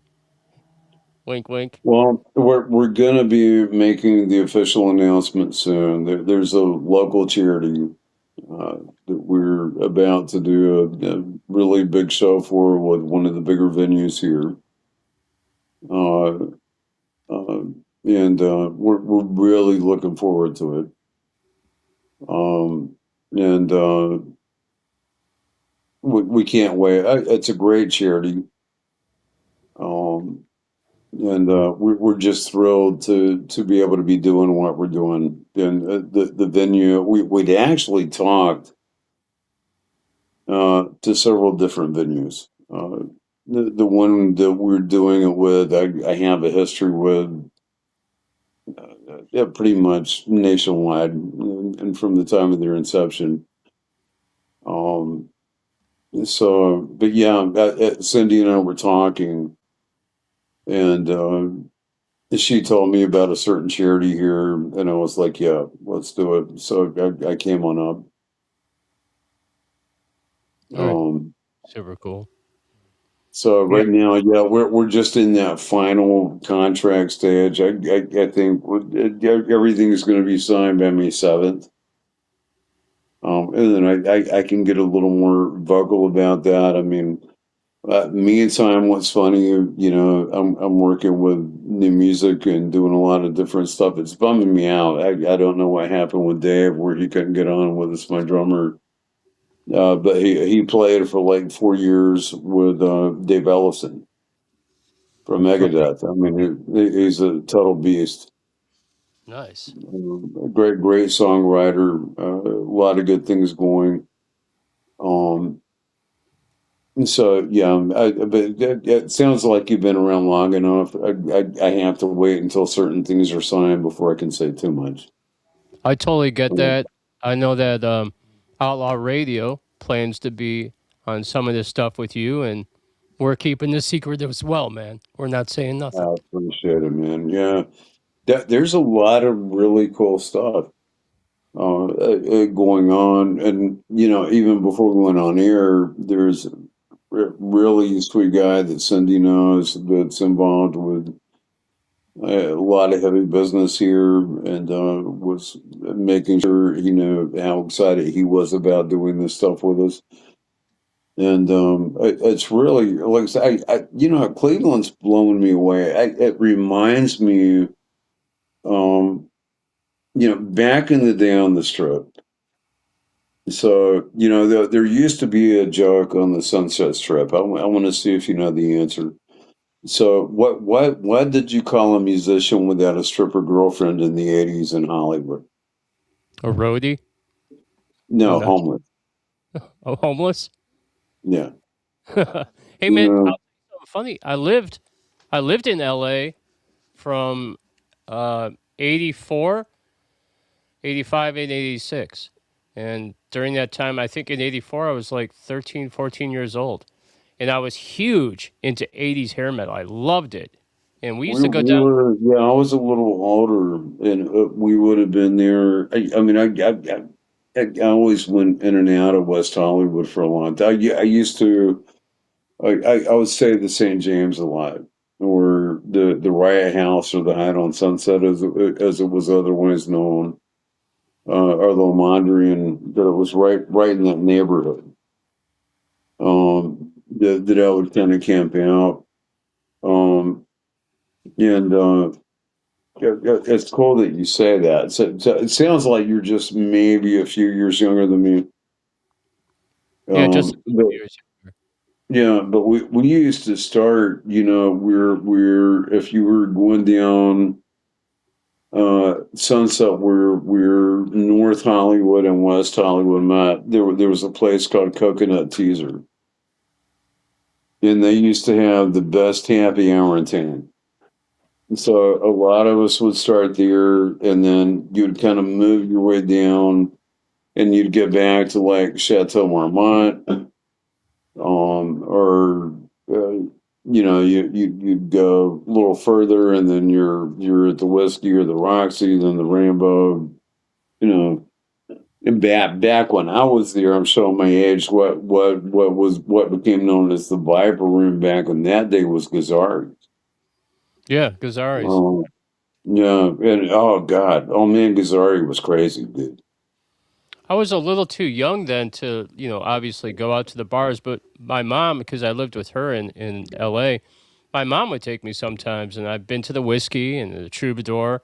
Wink, wink. Well, we're going to be making the official announcement soon. There's a local charity that we're about to do a really big show for with one of the bigger venues here. Uh, uh, and we're really looking forward to it. And we can't wait. It's a great charity. Um, and we're just thrilled to be able to be doing what we're doing. And the venue, we'd actually talked to several different venues. The one that we're doing it with, I have a history with yeah, pretty much nationwide, and from the time of their inception. Um, but yeah, Cindy and I were talking, and she told me about a certain charity here, and I was like, "Yeah, let's do it." So I came on up. All right. Um, Super cool. so Yeah. right now, yeah, we're just in that final contract stage. I think everything is going to be signed by May 7th. And then I can get a little more vocal about that. I mean, meantime, what's funny, I'm working with new music and doing a lot of different stuff. It's bumming me out. I don't know what happened with Dave, where he couldn't get on with us, my drummer. But he played for like 4 years with Dave Ellison from Megadeth. I mean, he's a total beast. Nice. A great songwriter. A lot of good things going. Um, So yeah, but it sounds like you've been around long enough. I have to wait until certain things are signed before I can say too much. I totally get that. I know that Outlaw Radio plans to be on some of this stuff with you, and we're keeping the secret as well, man. We're not saying I nothing. appreciate it, man. Yeah, there's a lot of really cool stuff going on, and even before we went on air, there's a really sweet guy that Cindy knows that's involved with a lot of heavy business here, and was making sure he knew how excited he was about doing this stuff with us. And it's really like I say, Cleveland's blowing me away. It reminds me, back in the day on the Strip. So there used to be a joke on the Sunset Strip. I want to see if you know the answer. So what did you call a musician without a stripper girlfriend in the 80s in Hollywood? A roadie? No, No. homeless. Oh, homeless? Yeah. Hey, man, I'll tell you something funny. I lived in LA from 84, 85, and 86. And during that time, I think in 84, I was like 13, 14 years old. And I was huge into 80s hair metal. I loved it. And we used to go down. Yeah, I was a little older, and we would have been there. I mean, I always went in and out of West Hollywood for a long time. I used to, I would say the St. James a lot, or the Riot House, or the Hide on Sunset, as it was otherwise known, or the Mondrian, that it was right in that neighborhood. that I would kind of camp out. And it's cool that you say that. So it sounds like you're just maybe a few years younger than me. Yeah, just a But few years. yeah, but we used to start. We're if you were going down Sunset, we're North Hollywood and West Hollywood. Matt, there was a place called Coconut Teaser, and they used to have the best happy hour in town. So a lot of us would start there, and then you'd kind of move your way down, and you'd get back to like Chateau Marmont, or you'd go a little further, and then you're at the Whiskey or the Roxy, then the Rainbow. You know, and back when I was there, I'm showing my age. What became known as the Viper Room back in that day was Gazzarri. Yeah, Gazzarri's. Um, yeah, and oh god, oh man, Gazzarri was crazy, dude. I was a little too young then to, obviously go out to the bars, but my mom, because I lived with her in LA, my mom would take me sometimes, and I've been to the Whiskey and the Troubadour,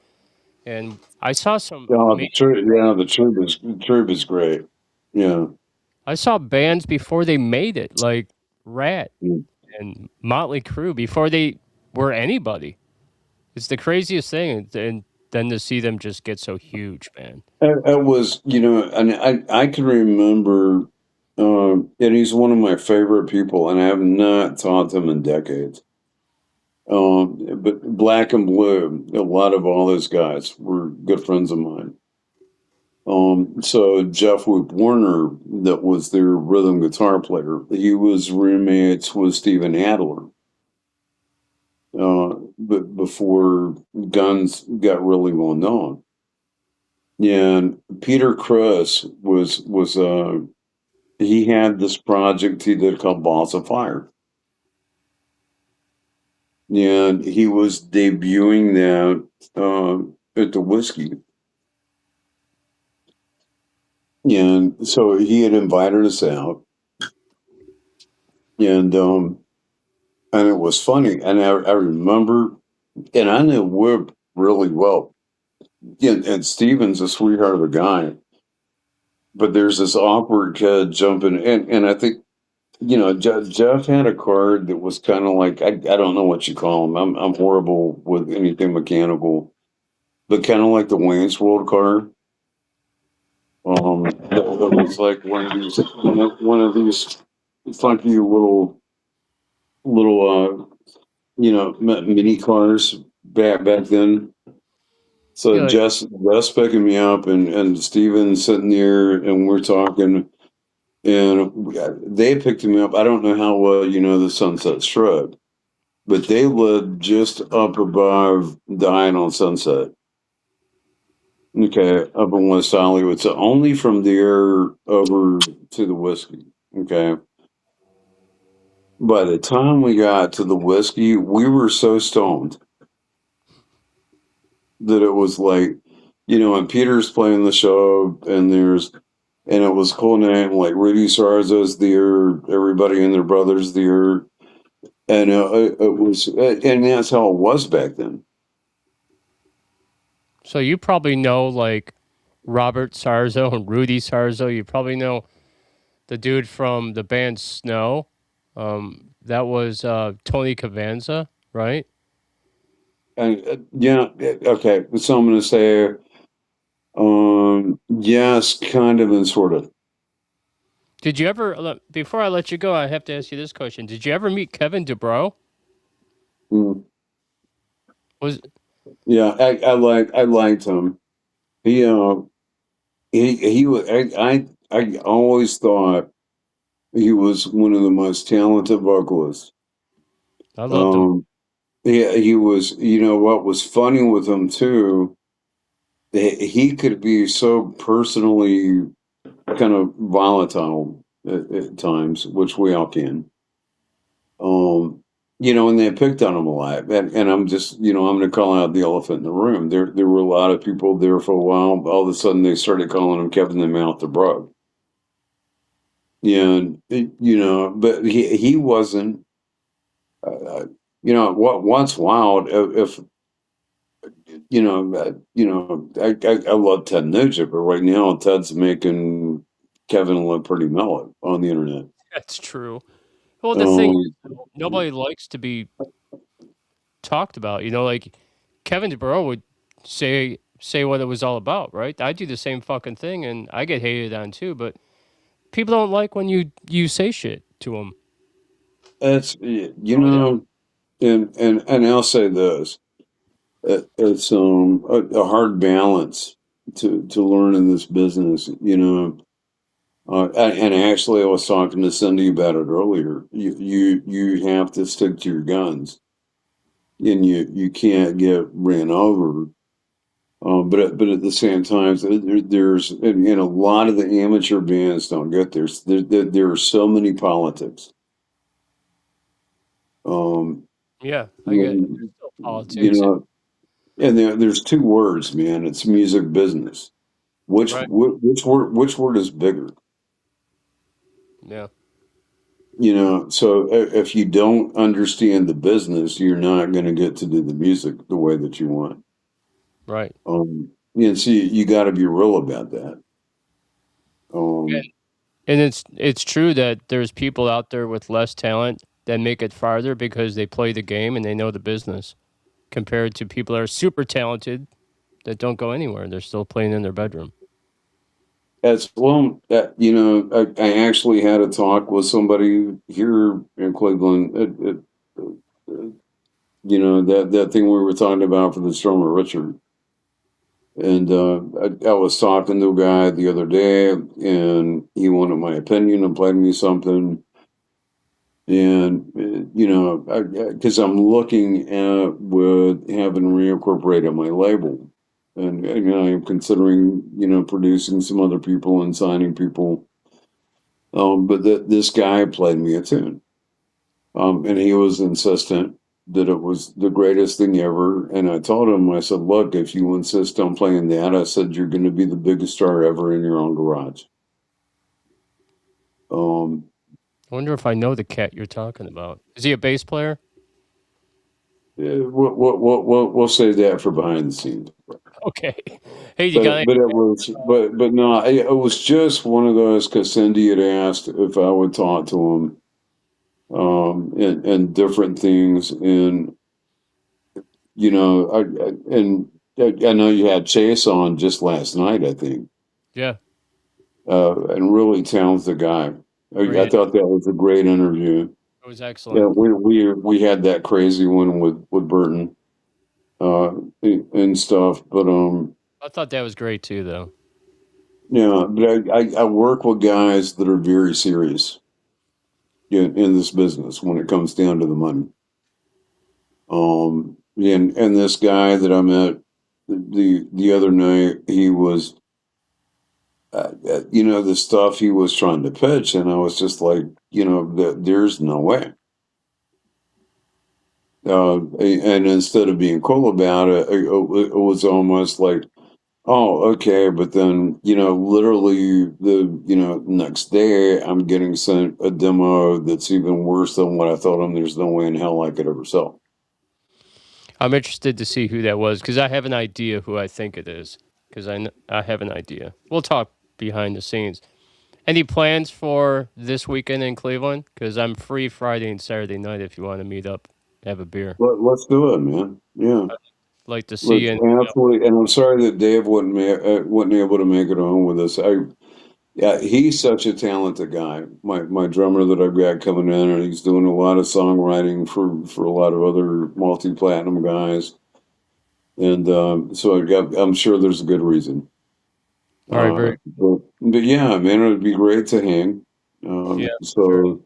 and I saw some Oh, amazing. the tube is great. Yeah. I saw bands before they made it, like Rat Mm. and Motley Crue, before they were anybody. It's the craziest thing, and then to see them just get so huge, man. It was, and I can remember, and he's one of my favorite people, and I have not talked to him in decades. But Black and Blue, a lot of all those guys were good friends of mine. So Jeff Whoop Warner, that was their rhythm guitar player, he was roommates with Steven Adler. But before Guns got really well known. Yeah, and Peter Criss was he had this project he did called Balls of Fire. And he was debuting that at the Whiskey. And so he had invited us out. And it was funny. And I remember, and I knew Webb really well. And Steven's a sweetheart of a guy. But there's this awkward kid jumping in, and I think Jeff had a card that was kind of like I don't know what you call them. I'm horrible with anything mechanical, but kind of like the Wayne's World card. That was like one of these funky little mini cars back then. So Yeah, Jess picking me up, and Steven sitting there, and we're talking. And they picked me up. I don't know how well you know the Sunset Strip, but they lived just up above Dying on Sunset. Okay, up in West Hollywood. So only from there over to the Whiskey. Okay. By the time we got to the Whiskey, we were so stoned that it was like, and Peter's playing the show, and it was cool night, and like Rudy Sarzo's there, everybody and their brothers there, and it was, and that's how it was back then. so you probably know like Robert Sarzo and Rudy Sarzo. You probably know the dude from the band Snow. That was Tony Cavanza, right? And yeah, okay. So I'm going to say, yes, kind of and sort of. Did you ever, before I let you go, I have to ask you this question. Did you ever meet Kevin DuBrow? Mm. Was Yeah, I liked him. He he was. I always thought he was one of the most talented vocalists. I loved him. He was. What was funny with him too? He could be so personally kind of volatile at times, which we all can. And they picked on him a lot. And I'm just, I'm going to call out the elephant in the room. There were a lot of people there for a while. All of a sudden, they started calling him Kevin the Mouth the Brogue. And but he wasn't. Once wild. If I love Ted Nugent, but right now Ted's making Kevin look pretty mellow on the internet. That's true. Well, the thing Um, is, nobody likes to be talked about. Like Kevin DeBro would say what it was all about, right? I do the same fucking thing, and I get hated on too. But people don't like when you say shit to them. it's and I'll say this: it's a hard balance to learn in this business. And actually, I was talking to Cindy about it earlier. You have to stick to your guns, and you can't get ran over. But at the same time, there's and a lot of the amateur bands don't get there are so many politics. Um, Yeah, I get. There's you still you politics. know, and there's two words, man. It's music business. Right. Which word is bigger? Yeah. So if you don't understand the business, you're not going to get to do the music the way that you want. Right. So you got to be real about that. Yeah. Um, And it's true that there's people out there with less talent that make it farther because they play the game and they know the business, compared to people that are super talented that don't go anywhere. They're still playing in their bedroom. as well, I actually had a talk with somebody here in Cleveland. That thing we were talking about for the Stormer Richard. And I was talking to a guy the other day, and he wanted my opinion and played me something. And because I'm looking at with having reincorporated my label, and I'm considering producing some other people and signing people. But this guy played me a tune, and he was insistent that it was the greatest thing ever. And I told him, I said, look, if you insist on playing that, I said, you're going to be the biggest star ever in your own garage. Um, I wonder if I know the cat you're talking about. Is he a bass player? yeah, we'll save that for behind the scenes. Okay. Hey, you got But no, it was just one of those because Cindy had asked if I would talk to him, and different things. And I know you had Chase on just last night, I think. Yeah. And really talented guy. I Great. thought that was a great interview. It was Yeah, excellent. we had that crazy one with Burton, and stuff. But I thought that was great too, though. yeah, but I work with guys that are very serious in this business when it comes down to the money. And this guy that I met the other night, he was, the stuff he was trying to pitch, and I was just like, there's no way. And instead of being cool about it, it was almost like, oh, okay, but then literally the next day, I'm getting sent a demo that's even worse than what I thought. There's no way in hell I could ever sell. I'm interested to see who that was because I have an idea who I think it is. Because I have an idea. We'll talk behind the scenes. Any plans for this weekend in Cleveland? Because I'm free Friday and Saturday night if you want to meet up, have a beer. Let's do it, man. Yeah. Like to see Let's you. absolutely, and I'm sorry that Dave wasn't able to make it on with us. Yeah, he's such a talented guy. My drummer that I've got coming in, and he's doing a lot of songwriting for a lot of other multi-platinum guys, and so I'm sure there's a good reason. All right, very. But yeah, man, it would be great to hang. Yeah, sure. So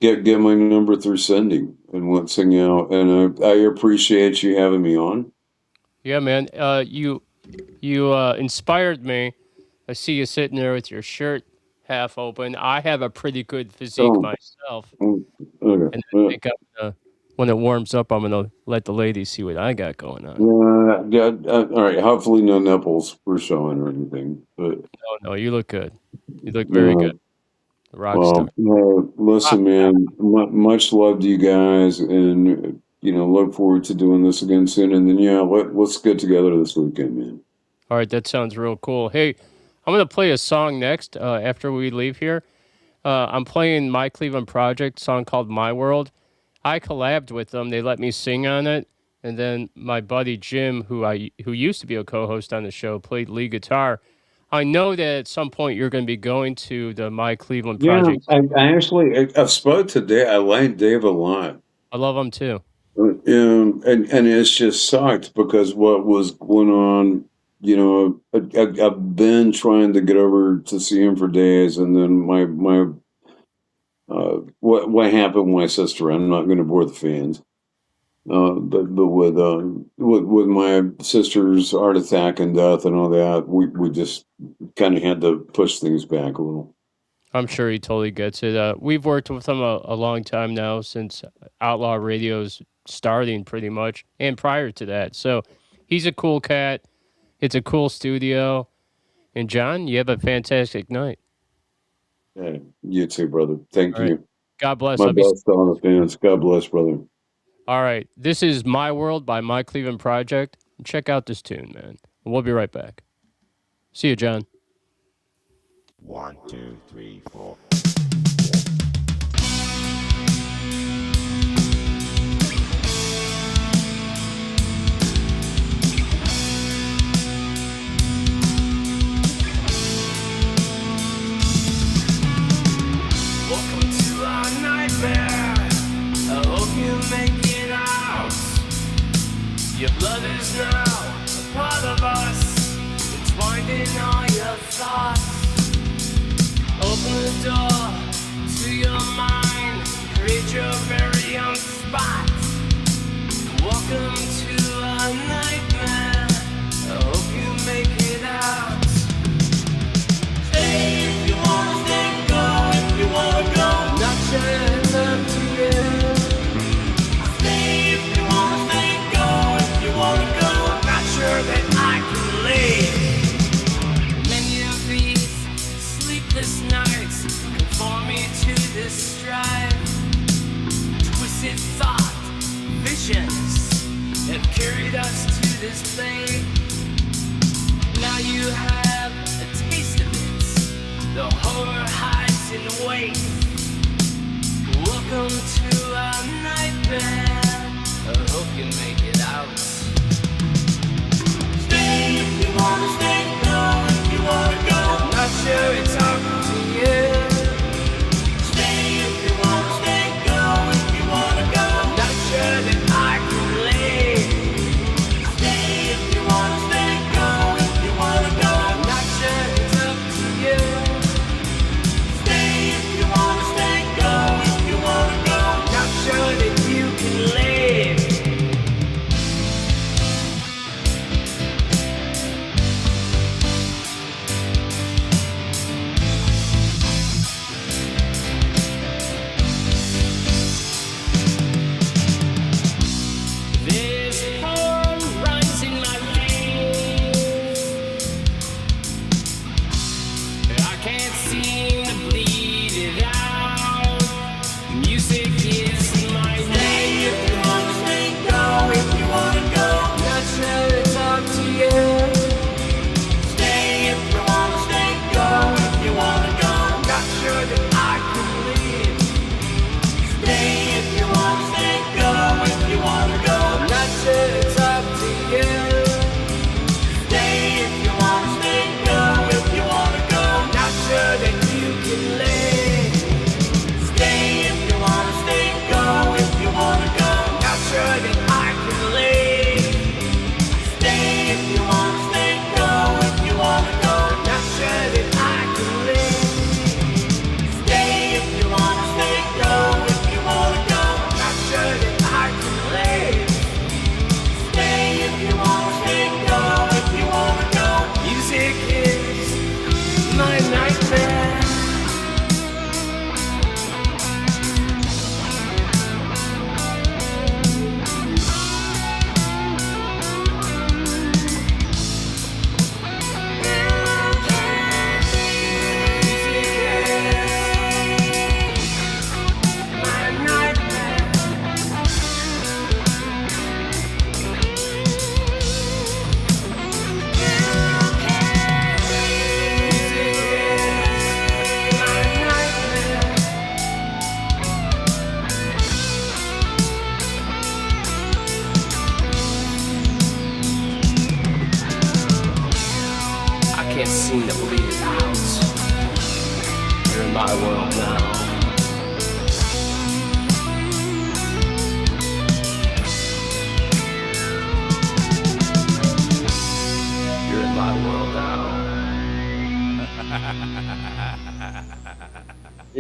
get my number through Cindy, and let's hang out. And I appreciate you having me on. Yeah, man. You inspired me. I see you sitting there with your shirt half open. I have a pretty good physique Oh, myself, okay. and I think when it warms up, I'm gonna let the ladies see what I got going on. Yeah, all right. Hopefully, no nipples were showing or anything. But Oh no, you look good. You look very good. Rockstar. Listen, man, much love to you guys, and look forward to doing this again soon. And then, let's get together this weekend, man. All right, that sounds real cool. Hey, I'm gonna play a song next after we leave here. I'm playing My Cleveland Project song called My World. I collabed with them. They let me sing on it, and then my buddy Jim, who used to be a co-host on the show, played lead guitar. I know that at some point you're going to be going to the My Cleveland Yeah, Project. I've spoke today. I like Dave a lot. I love them too. And it's just sucked because what was going on, I've been trying to get over to see him for days, and then what happened with my sister. I'm not going to bore the fans, but with my sister's heart attack and death and all that, we just kind of had to push things back a little. I'm sure he totally gets it. We've worked with him a long time now, since Outlaw Radio's starting pretty much, and prior to that. So he's a cool cat. It's a cool studio. And John, you have a fantastic night. Yeah, you too, brother. Thank All right. you. God bless. My best to all the fans. God bless, brother. All right. This is My World by My Cleveland Project. Check out this tune, man. We'll be right back. See you, John. 1, 2, 3, 4. Welcome to our nightmare. I hope you make it out. Your blood is now a part of us. It's winding all your thoughts. Open the door to your mind. Create your very own spot. Welcome to our nightmare. I hope you make it out. Stay if you wanna stay, go if you wanna go. Not sure it's up to you. Stay if you wanna stay, go if you wanna go. Not sure that I can leave. Many of these sleepless nights conform me to this strife. Twisted thought, visions have carried us to this place. Now you have a taste of it. The horror hides in wait. Welcome to our nightmare. I hope you make it out. Stay if you wanna stay, go if you wanna go. Not sure it's up to you. Stay if you wanna stay, go if you wanna go. Not sure that I can leave. Stay if you wanna stay, go if you wanna go. Not sure it's up to you. Stay if you wanna stay, go if you wanna go. Not sure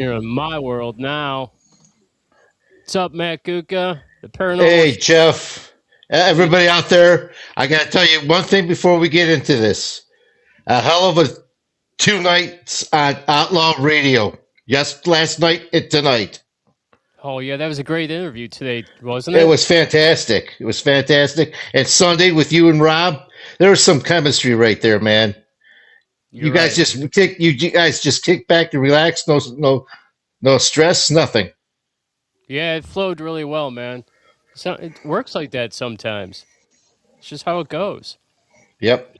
You're in my world now. What's up, Matt Guka? The paranormal. Hey, Jeff. Everybody out there, I got to tell you one thing before we get into this. A hell of a 2 nights on Outlaw Radio. Yes, last night and tonight. Oh, yeah, that was a great interview today, wasn't it? It was fantastic. It was fantastic. And Sunday with you and Rob, there was some chemistry right there, man. You guys just kick back and relax. No stress, nothing. Yeah, it flowed really well, man. So it works like that sometimes. It's just how it goes. Yep.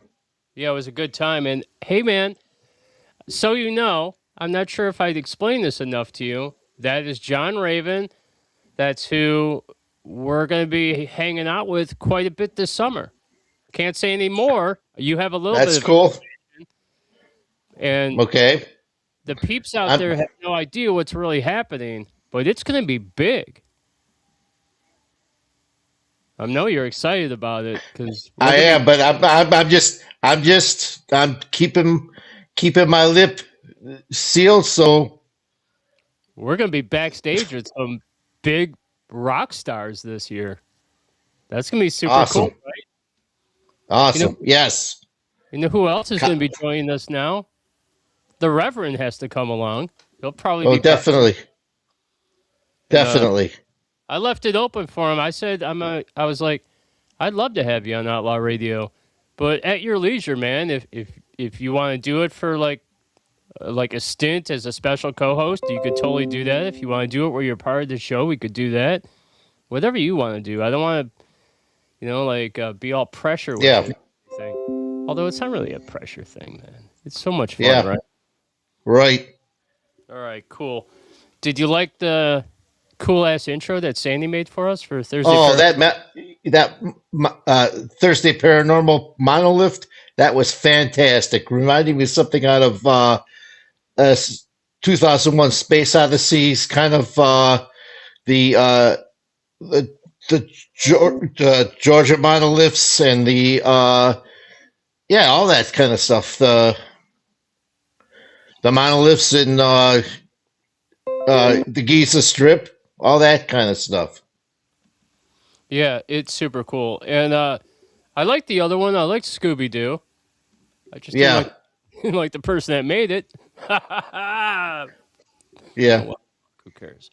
Yeah, it was a good time. And hey, man, so you know, I'm not sure if I'd explained this enough to you. That is Jon Raven. That's who we're going to be hanging out with quite a bit this summer. Can't say any more. You have a little That's bit of cool. And okay. The peeps out there have no idea what's really happening, but it's going to be big. I know you're excited about it because I am, but I'm keeping my lip sealed. So we're going to be backstage with some big rock stars this year. That's going to be super awesome. Cool, right? Awesome. Yes. You know who else is going to be joining us now? The Reverend has to come along. He'll probably be definitely. Definitely. I left it open for him. I said I was like, I'd love to have you on Outlaw Radio, but at your leisure, man. If you want to do it for like a stint as a special co-host, you could totally do that. If you want to do it where you're part of the show, we could do that. Whatever you want to do. I don't want to, be all pressure with everything. Although it's not really a pressure thing, man. It's so much fun, right? Right. All right, cool. Did you like the cool ass intro that Sandy made for us for Thursday? Oh, that Thursday Paranormal Monolith, that was fantastic. Reminding me of something out of 2001 Space Odysseys, kind of the Georgia monoliths and the all that kind of stuff. The monoliths in the Giza Strip, all that kind of stuff. Yeah, it's super cool. And I like the other one. I like Scooby Doo. I just didn't like the person that made it. Yeah. Oh, well, who cares?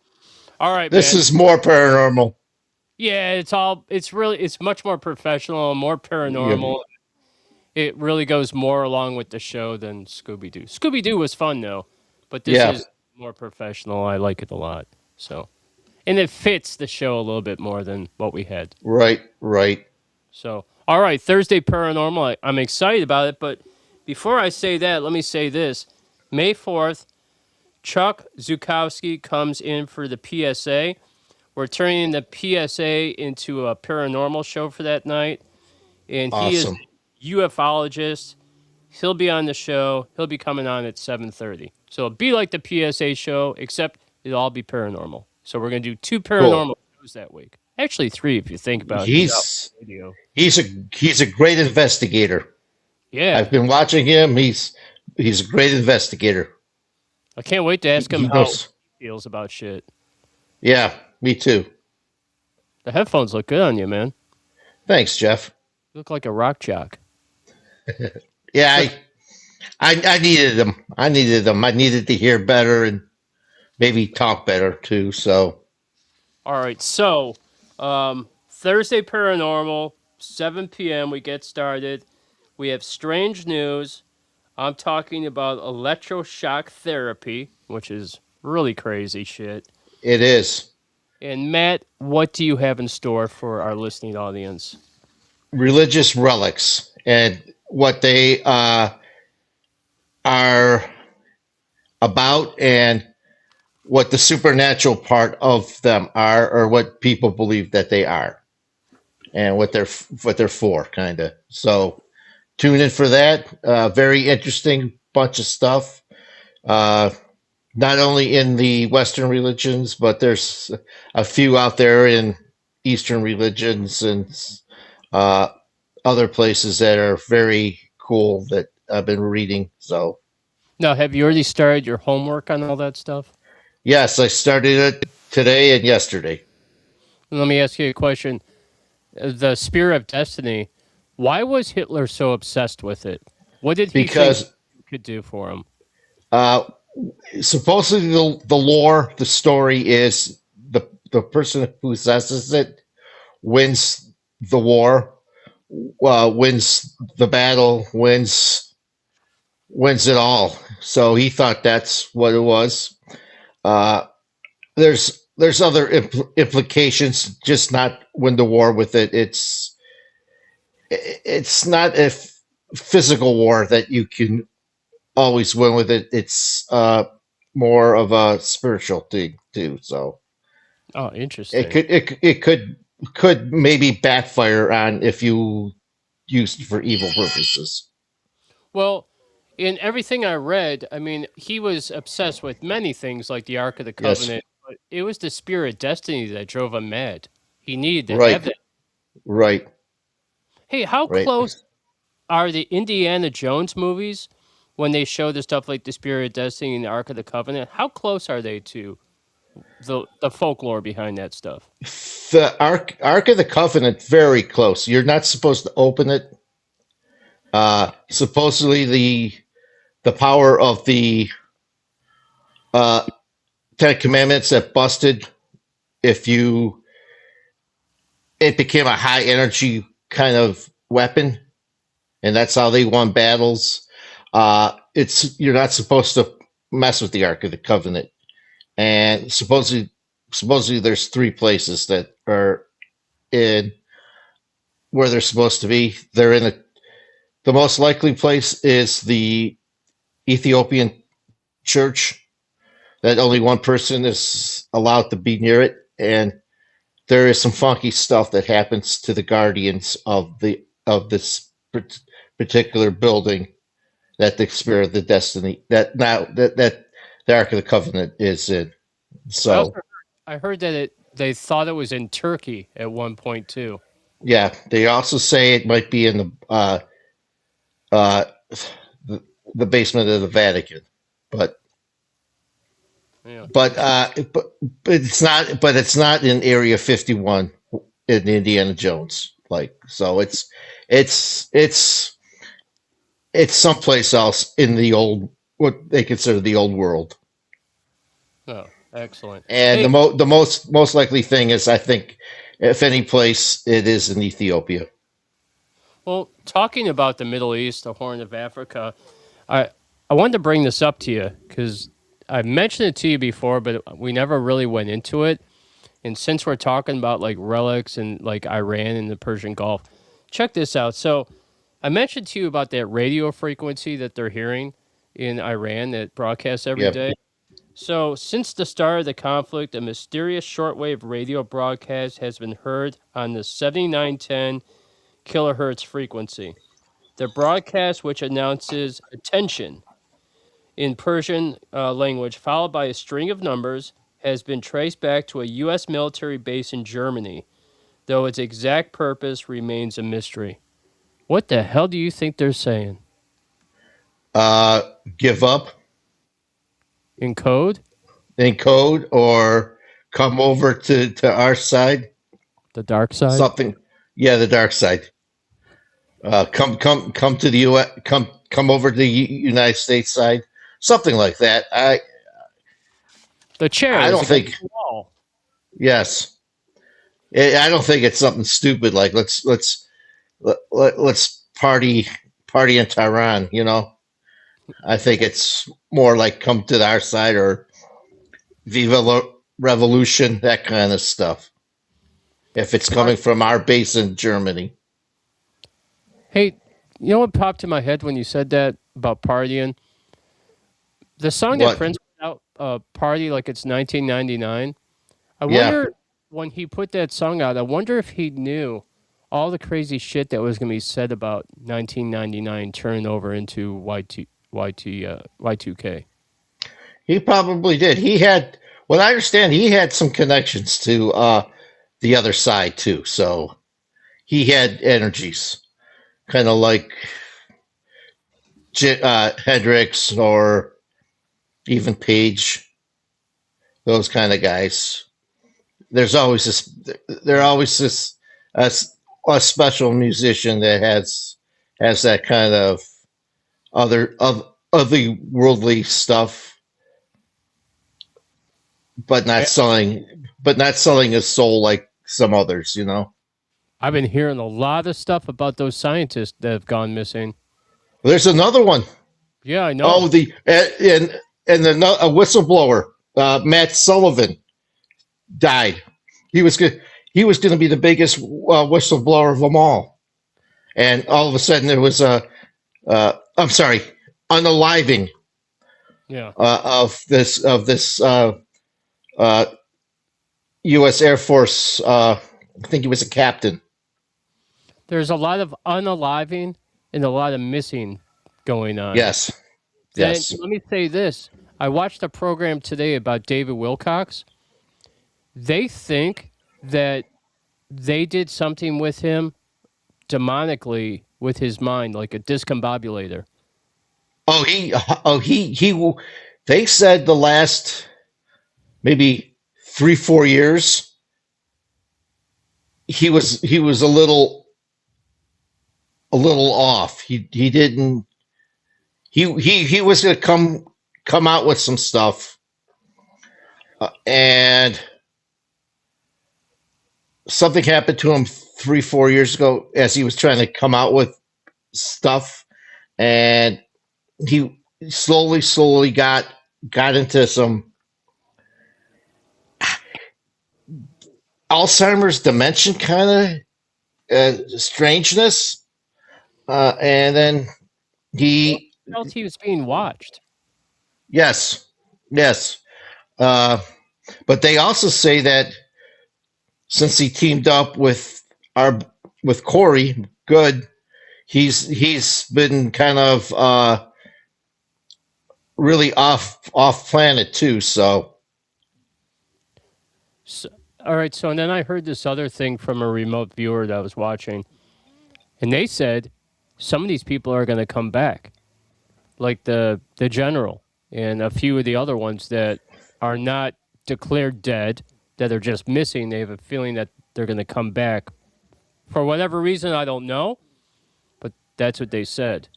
All right, this man. is more paranormal. Yeah, it's much more professional, more paranormal. Yeah. It really goes more along with the show than Scooby Doo. Scooby Doo was fun though, but this is more professional. I like it a lot. So, and it fits the show a little bit more than what we had. Right. So, all right, Thursday Paranormal. I'm excited about it, but before I say that, let me say this. May 4th, Chuck Zukowski comes in for the PSA. We're turning the PSA into a paranormal show for that night. And he is a ufologist. He'll be on the show. He'll be coming on at 7:30. So it'll be like the PSA show, except it'll all be paranormal. So we're going to do 2 paranormal shows that week. Actually 3 if you think about it. He's a great investigator. Yeah. I've been watching him. He's a great investigator. I can't wait to ask him how he feels about shit. Yeah, me too. The headphones look good on you, man. Thanks, Jeff. You look like a rock jock. Yeah, I needed them. I needed to hear better and maybe talk better too. So, all right. So, Thursday Paranormal, 7 p.m. We get started. We have strange news. I'm talking about electroshock therapy, which is really crazy shit. It is. And Matt, what do you have in store for our listening audience? Religious relics and what they are about and what the supernatural part of them are, or what people believe that they are, and what they're for, kind of. So tune in for that. Very interesting bunch of stuff. Not only in the Western religions, but there's a few out there in Eastern religions and other places that are very cool that I've been reading. So now, have you already started your homework on all that stuff? Yes, I started it today and yesterday. Let me ask you a question. The Spear of Destiny, why was Hitler so obsessed with it? What did he think Because it could do for him? uh, supposedly the lore, the story is the person who possesses it wins the war, wins the battle, wins it all. So he thought that's what it was. Uh, there's other implications, just not win the war with it. It's not a physical war that you can always win with it. It's more of a spiritual thing too. So Oh, interesting. it could maybe backfire on if you use it for evil purposes. Well, in everything I read, I mean, he was obsessed with many things like the Ark of the Yes, Covenant, but it was the Spear of Destiny that drove him mad. He needed to have right, that. right, Hey, how right. close are the Indiana Jones movies when they show the stuff like the Spear of Destiny and the Ark of the Covenant? How close are they to the folklore behind that stuff? The Ark of the Covenant very close. You're not supposed to open it. Supposedly the power of the uh, Ten Commandments that busted if you it became a high energy kind of weapon, and that's how they won battles. It's you're not supposed to mess with the Ark of the Covenant, and supposedly there's three places that are in where they're supposed to be. They're in the most likely place is the Ethiopian church that only one person is allowed to be near it, and there is some funky stuff that happens to the guardians of this particular building that the Spirit of the Destiny that the Ark of the Covenant is in. So I heard that they thought it was in Turkey at one point too. yeah, they also say it might be in uh, the basement of the Vatican, but Yeah. but it's not. But it's not in Area 51 in Indiana Jones. Like so, it's it's someplace else in the old what they consider the old world. Oh, excellent. And Hey, the most likely thing is, I think, if any place, it is in Ethiopia. well, talking about the Middle East, the Horn of Africa, I wanted to bring this up to you because I mentioned it to you before, but we never really went into it. And since we're talking about like relics and like Iran and the Persian Gulf, check this out. So I mentioned to you about that radio frequency that they're hearing in Iran that broadcasts every Yep. day. So, since the start of the conflict, a mysterious shortwave radio broadcast has been heard on the 7910 kilohertz frequency. The broadcast, which announces attention in Persian language, followed by a string of numbers, has been traced back to a U.S. military base in Germany, though its exact purpose remains a mystery. What the hell do you think they're saying? Uh, Give up In code? in code or come over to our side. The dark side? Something. Yeah, the dark side. Come to the come over to the United States side. Something like that. The chair. I is don't think. against the wall. Yes, I don't think it's something stupid like let's party in Tehran. You know, I think it's more like come to our side or Viva la Revolution, that kind of stuff. If it's coming from our base in Germany. Hey, you know what popped in my head when you said that about partying? The song that What? Prince put out, "Party Like It's 1999." I Yeah. wonder when he put that song out. I wonder if he knew all the crazy shit that was going to be said about 1999 turning over into Y2K. He probably did. He had, what I understand, he had some connections to the other side too. So he had energies, kind of like Hendrix or even Page. those kind of guys. There's always this. There always this a special musician that has that kind of otherworldly stuff, but not selling his soul like some others. You know. I've been hearing a lot of stuff about those scientists that have gone missing. There's another one. Yeah, I know. Oh, a whistleblower, Matt Sullivan, died. He was going to be the biggest whistleblower of them all, and all of a sudden there was unaliving. Yeah. Of this U.S. Air Force. I think he was a captain. There's a lot of unaliving and a lot of missing going on. Yes. Yes. And let me say this. I watched a program today about David Wilcox. They think that they did something with him demonically with his mind, like a discombobulator. They said the last maybe 3-4 years he was a little off. He didn't. He was going to come out with some stuff, and something happened to him 3-4 years ago as he was trying to come out with stuff, and he slowly got into some Alzheimer's dementia kind of strangeness, and then he felt he was being watched. Yes. But they also say that since he teamed up with Corey Good, he's been kind of really off planet too. So, all right. So, and then I heard this other thing from a remote viewer that I was watching, and they said some of these people are going to come back, like the general and a few of the other ones that are not declared dead, that are just missing. They have a feeling that they're going to come back for whatever reason. I don't know, but that's what they said.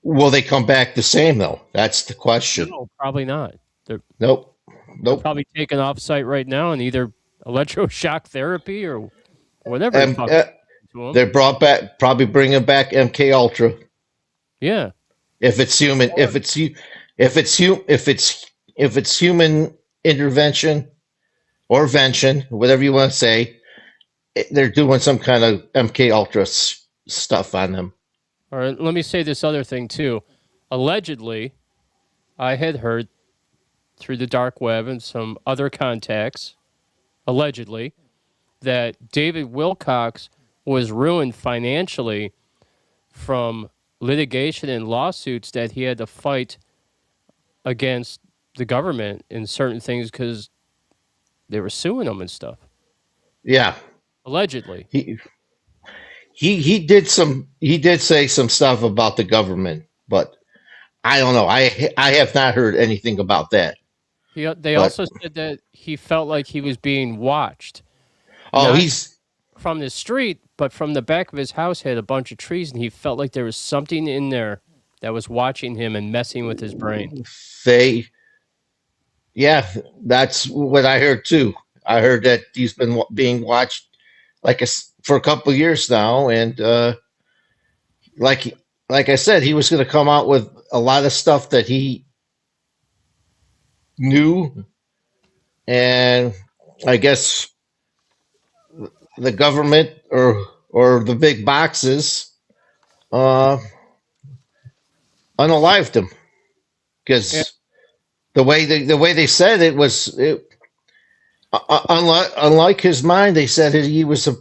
Will they come back the same though? That's the question. No, probably not. Nope. They're probably taken off site right now and either electroshock therapy or whatever. They're brought back, probably bringing back MK Ultra. Yeah. If it's human, if it's human intervention or vention, whatever you want to say, they're doing some kind of MK Ultra stuff on them. All right, let me say this other thing too. Allegedly, I had heard through the dark web and some other contacts, allegedly, that David Wilcox was ruined financially from litigation and lawsuits that he had to fight against the government in certain things because they were suing him and stuff. Yeah. Allegedly. He did say some stuff about the government, but I don't know. I have not heard anything about that. They also said that he felt like he was being watched. Oh, he's from the street, but from the back of his house had a bunch of trees, and he felt like there was something in there that was watching him and messing with his brain. Yeah, that's what I heard too. I heard that he's been being watched for a couple of years now, and like I said, he was going to come out with a lot of stuff that he knew, and I guess the government or the big boxes unalived him because the way they said it was unlike his mind. They said he was a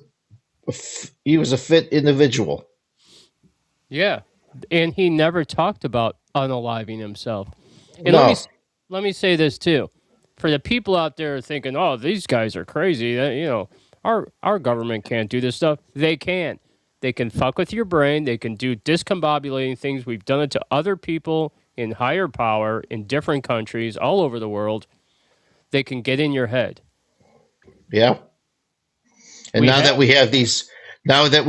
fit individual. Yeah, and he never talked about unaliving himself. And No. let me say this too, for the people out there thinking, "Oh, these guys are crazy," our government can't do this stuff. They can. They can fuck with your brain. They can do discombobulating things. We've done it to other people in higher power in different countries all over the world. they can get in your head. Yeah. And now that we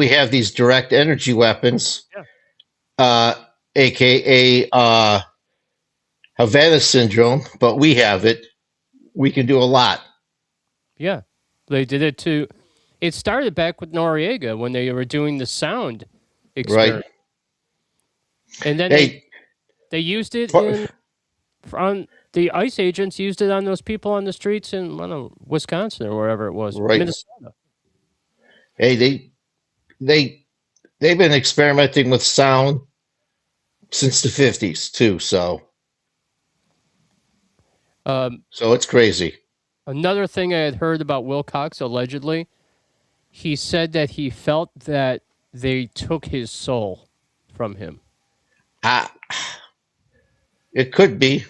have these direct energy weapons, aka Havana syndrome, but we have it. We can do a lot. Yeah, they did it too. It started back with Noriega when they were doing the sound experiment, and then they used it on the ICE agents used it on those people on the streets in Wisconsin or wherever it was, Minnesota. Hey, they've been experimenting with sound since the 50s too, so it's crazy. Another thing I had heard about Wilcox, allegedly, he said that he felt that they took his soul from him. It could be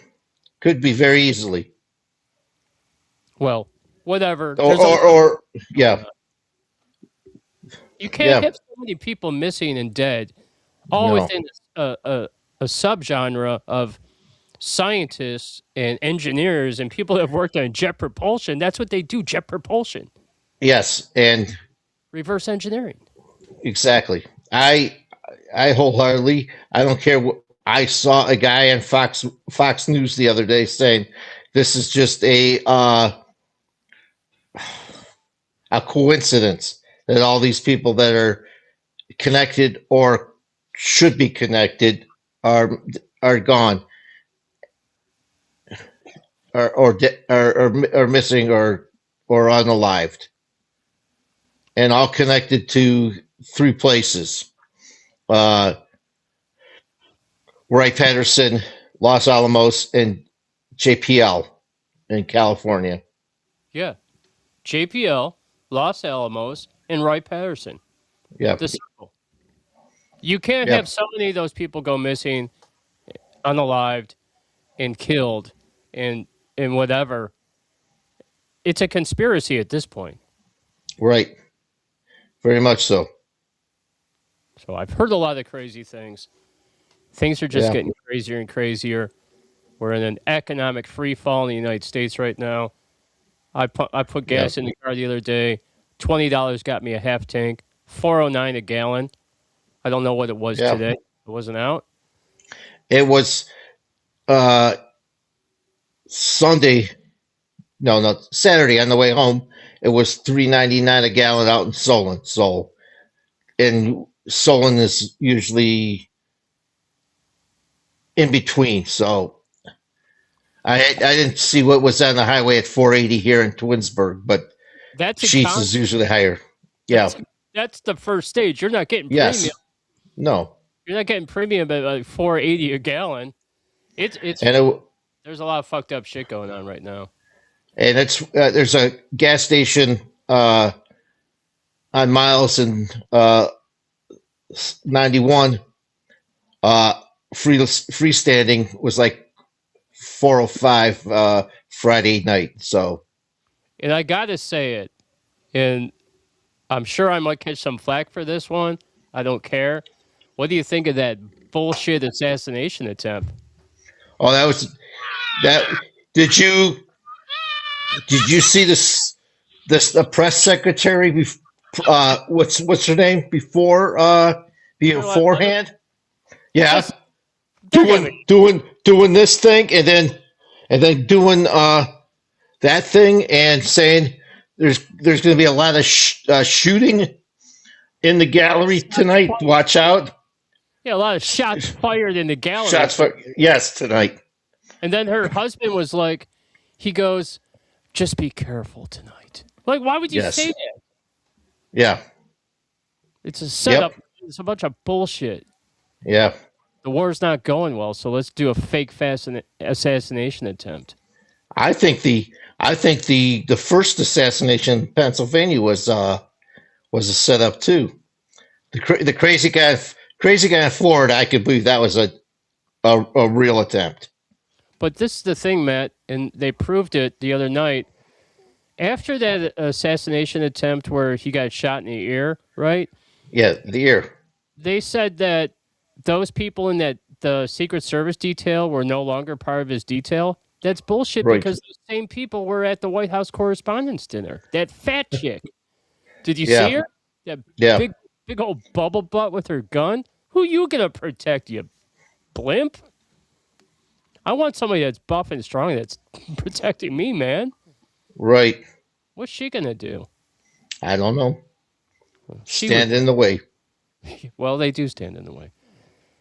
very easily. Well, whatever. Or you can't have so many people missing and dead, all within a subgenre of scientists and engineers and people that have worked on jet propulsion. That's what they do, jet propulsion. Yes, and reverse engineering. Exactly. I wholeheartedly. I don't care what. I saw a guy on Fox News the other day saying this is just a coincidence that all these people that are connected or should be connected are gone, or missing or unalived, and all connected to 3 places: Wright-Patterson, Los Alamos, and JPL in California. Yeah, JPL, Los Alamos, and Wright-Patterson. Yeah, the circle. You can't have so many of those people go missing, unalived, and killed, and whatever. It's a conspiracy at this point. Right. Very much so. So I've heard a lot of crazy things. Things are just getting crazier and crazier. We're in an economic free fall in the United States right now. I put gas in the car the other day. $20 got me a half tank. $4.09 a gallon. I don't know what it was today. It wasn't out. It was Saturday on the way home. It was $3.99 a gallon out in Solon. And Solon is usually in between. So I didn't see what was on the highway at 480 here in Twinsburg, but Sheets is usually higher. Yeah. That's the first stage. You're not getting premium. No. You're not getting premium at like $4.80 a gallon. There's a lot of fucked up shit going on right now. And there's a gas station on Miles and 91. Freestanding was like $4.05 Friday night. So, and I gotta say it, and I'm sure I might catch some flack for this one. I don't care. What do you think of that bullshit assassination attempt? Oh, that. Did you see this? The press secretary. What's her name beforehand? Yeah, doing this thing and then doing that thing and saying there's going to be a lot of shooting in the gallery tonight. Watch out. Yeah, a lot of shots fired in the gallery. Yes, tonight. And then her husband was like, he goes, just be careful tonight. Like, why would you say that? Yeah. It's a setup. It's a bunch of bullshit. Yeah. The war's not going well, so let's do a fake assassination attempt. I think the first assassination in Pennsylvania was a setup too. The crazy guy in Florida, I could believe that was a real attempt. But this is the thing, Matt, and they proved it the other night. After that assassination attempt where he got shot in the ear, right? Yeah, the ear. They said that those people in the Secret Service detail were no longer part of his detail. That's bullshit Right. because those same people were at the White House Correspondents' Dinner. That fat chick. Did you Yeah. see her? That Yeah. big old bubble butt with her gun. Who you gonna protect, you blimp? I want somebody that's buff and strong that's protecting me, man. Right. What's she gonna do? I don't know. She Stand in the way. Well, they do stand in the way.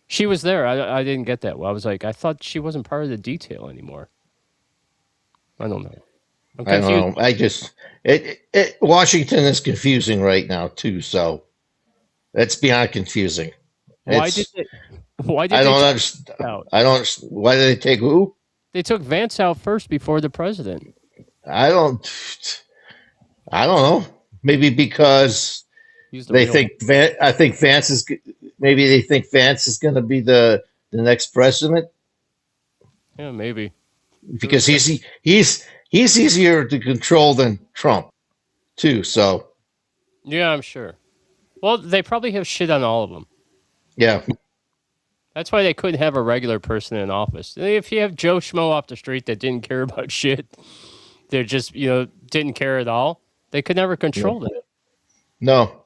She was there. I didn't get that. Well, I was like, I thought she wasn't part of the detail anymore. I don't know. I'm I confused. don't know. I just Washington is confusing right now too. So it's beyond confusing. Why It's- did I I they don't take understand. out? I don't. understand. Why did they take who? They took Vance out first before the president. I don't. I don't know. Maybe because He's the they real think I think Vance is. Maybe they think Vance is going to be the next president Yeah, maybe. because he's easier to control than Trump too. So Yeah, I'm sure. Well, they probably have shit on all of them. yeah, That's why they couldn't have a regular person in office. If you have Joe Schmo off the street that didn't care about shit, they're just, didn't care at all, they could never control that. no.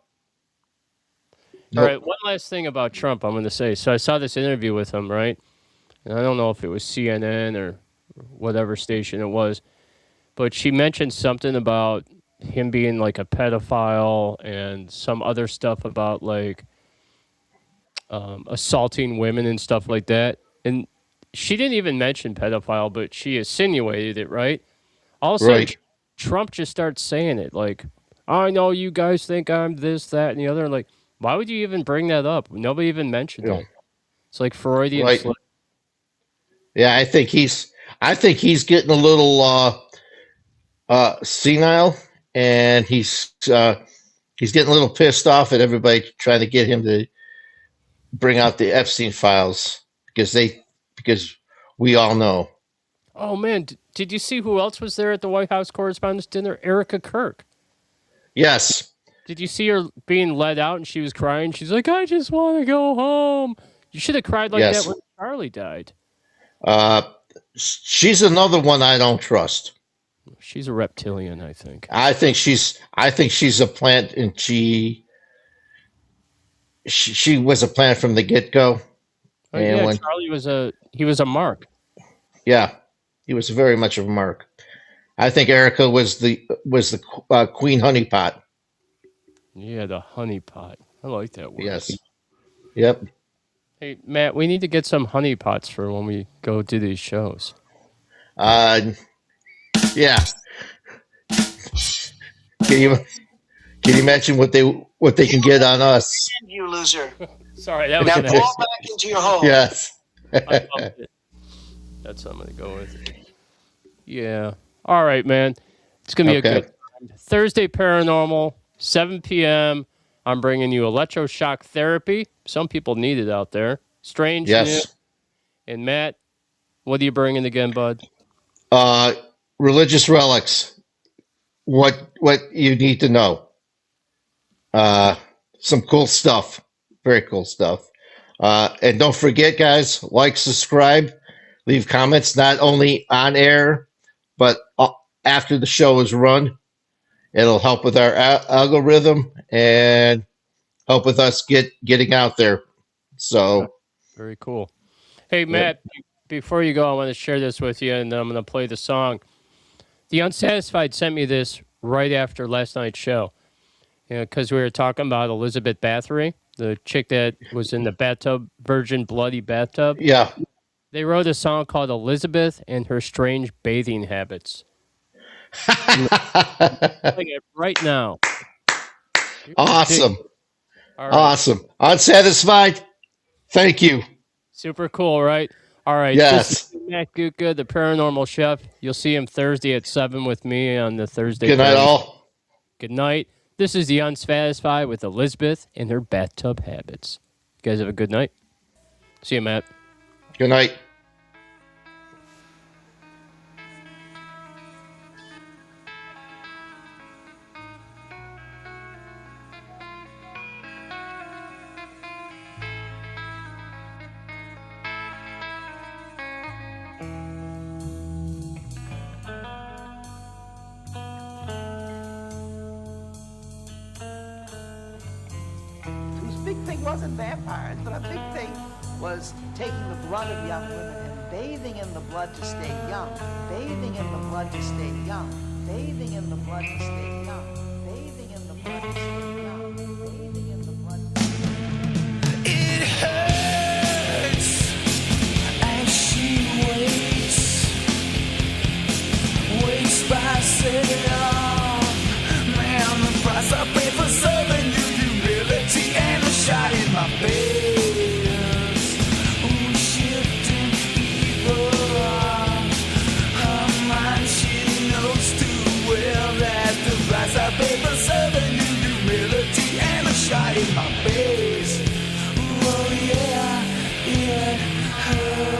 All right, one last thing about Trump I'm going to say. So I saw this interview with him, right? And I don't know if it was CNN or whatever station it was, but she mentioned something about him being like a pedophile and some other stuff about like assaulting women and stuff like that. And she didn't even mention pedophile, but she insinuated it, right? All of a sudden, Right. Trump just starts saying it like, I know you guys think I'm this, that, and the other. Like, why would you even bring that up? Nobody even mentioned Yeah. it. It's like Freudian Right. slip. Yeah, I think he's getting a little senile, and he's getting a little pissed off at everybody trying to get him to bring out the Epstein files because we all know. Oh, man. Did you see who else was there at the White House Correspondents' Dinner? Erica Kirk. Yes. Did you see her being led out and she was crying? She's like, I just want to go home. You should have cried like Yes. that when Charlie died. She's another one I don't trust. She's a reptilian, I think. I think she's a plant, and she was a plant from the get go. Oh, And yeah, when- Charlie was a mark. Yeah, he was very much of a mark. I think Erica was the Queen Honeypot. Yeah, the honeypot. I like that word. Yes. Yep. Hey, Matt, we need to get some honeypots for when we go do these shows. Yeah. Can you imagine what they can get on us? You loser. Sorry, that was Now an fall back into your hole. Yes. I loved it. That's what I'm going to go with. Yeah. All right, man. It's going to be a Okay. good time. Thursday Paranormal, 7 p.m. I'm bringing you electroshock therapy. Some people need it out there. Strange Yes. news. And Matt, what are you bringing again, bud? Religious relics. What you need to know. Some cool stuff. Very cool stuff. And don't forget, guys, like, subscribe, leave comments, not only on air, but after the show is run. It'll help with our algorithm and help with us getting out there. So Very cool. Hey, Matt, before you go, I want to share this with you, and then I'm going to play the song. The Unsatisfied sent me this right after last night's show, because we were talking about Elizabeth Bathory, the chick that was in the bathtub, virgin bloody bathtub. yeah, They wrote a song called Elizabeth and Her Strange Bathing Habits. Playing it right now. awesome, All right. awesome. Unsatisfied. Thank you. Super cool, right? All right. Yes. This is Matt Gutka, the Paranormal Chef. You'll see him Thursday at 7 with me on the Thursday. Good night, party. all. Good night. This is The Unsatisfied with Elizabeth and Her Bathtub Habits. You guys have a good night. See you, Matt. Good night. thing wasn't vampires, but a big thing was taking the blood of young women and bathing in the blood to stay young, bathing in the blood to stay young, bathing in the blood to stay young, bathing in the blood to stay young, bathing in the blood to stay young. It hurts as she waits by herself. Man, the price I pay for serving you, humility and a shot in my face. Ooh, shifting evil. Her mind, she knows too well that the price I pay for serving you, humility and a shot in my face. Ooh, oh yeah, it hurts.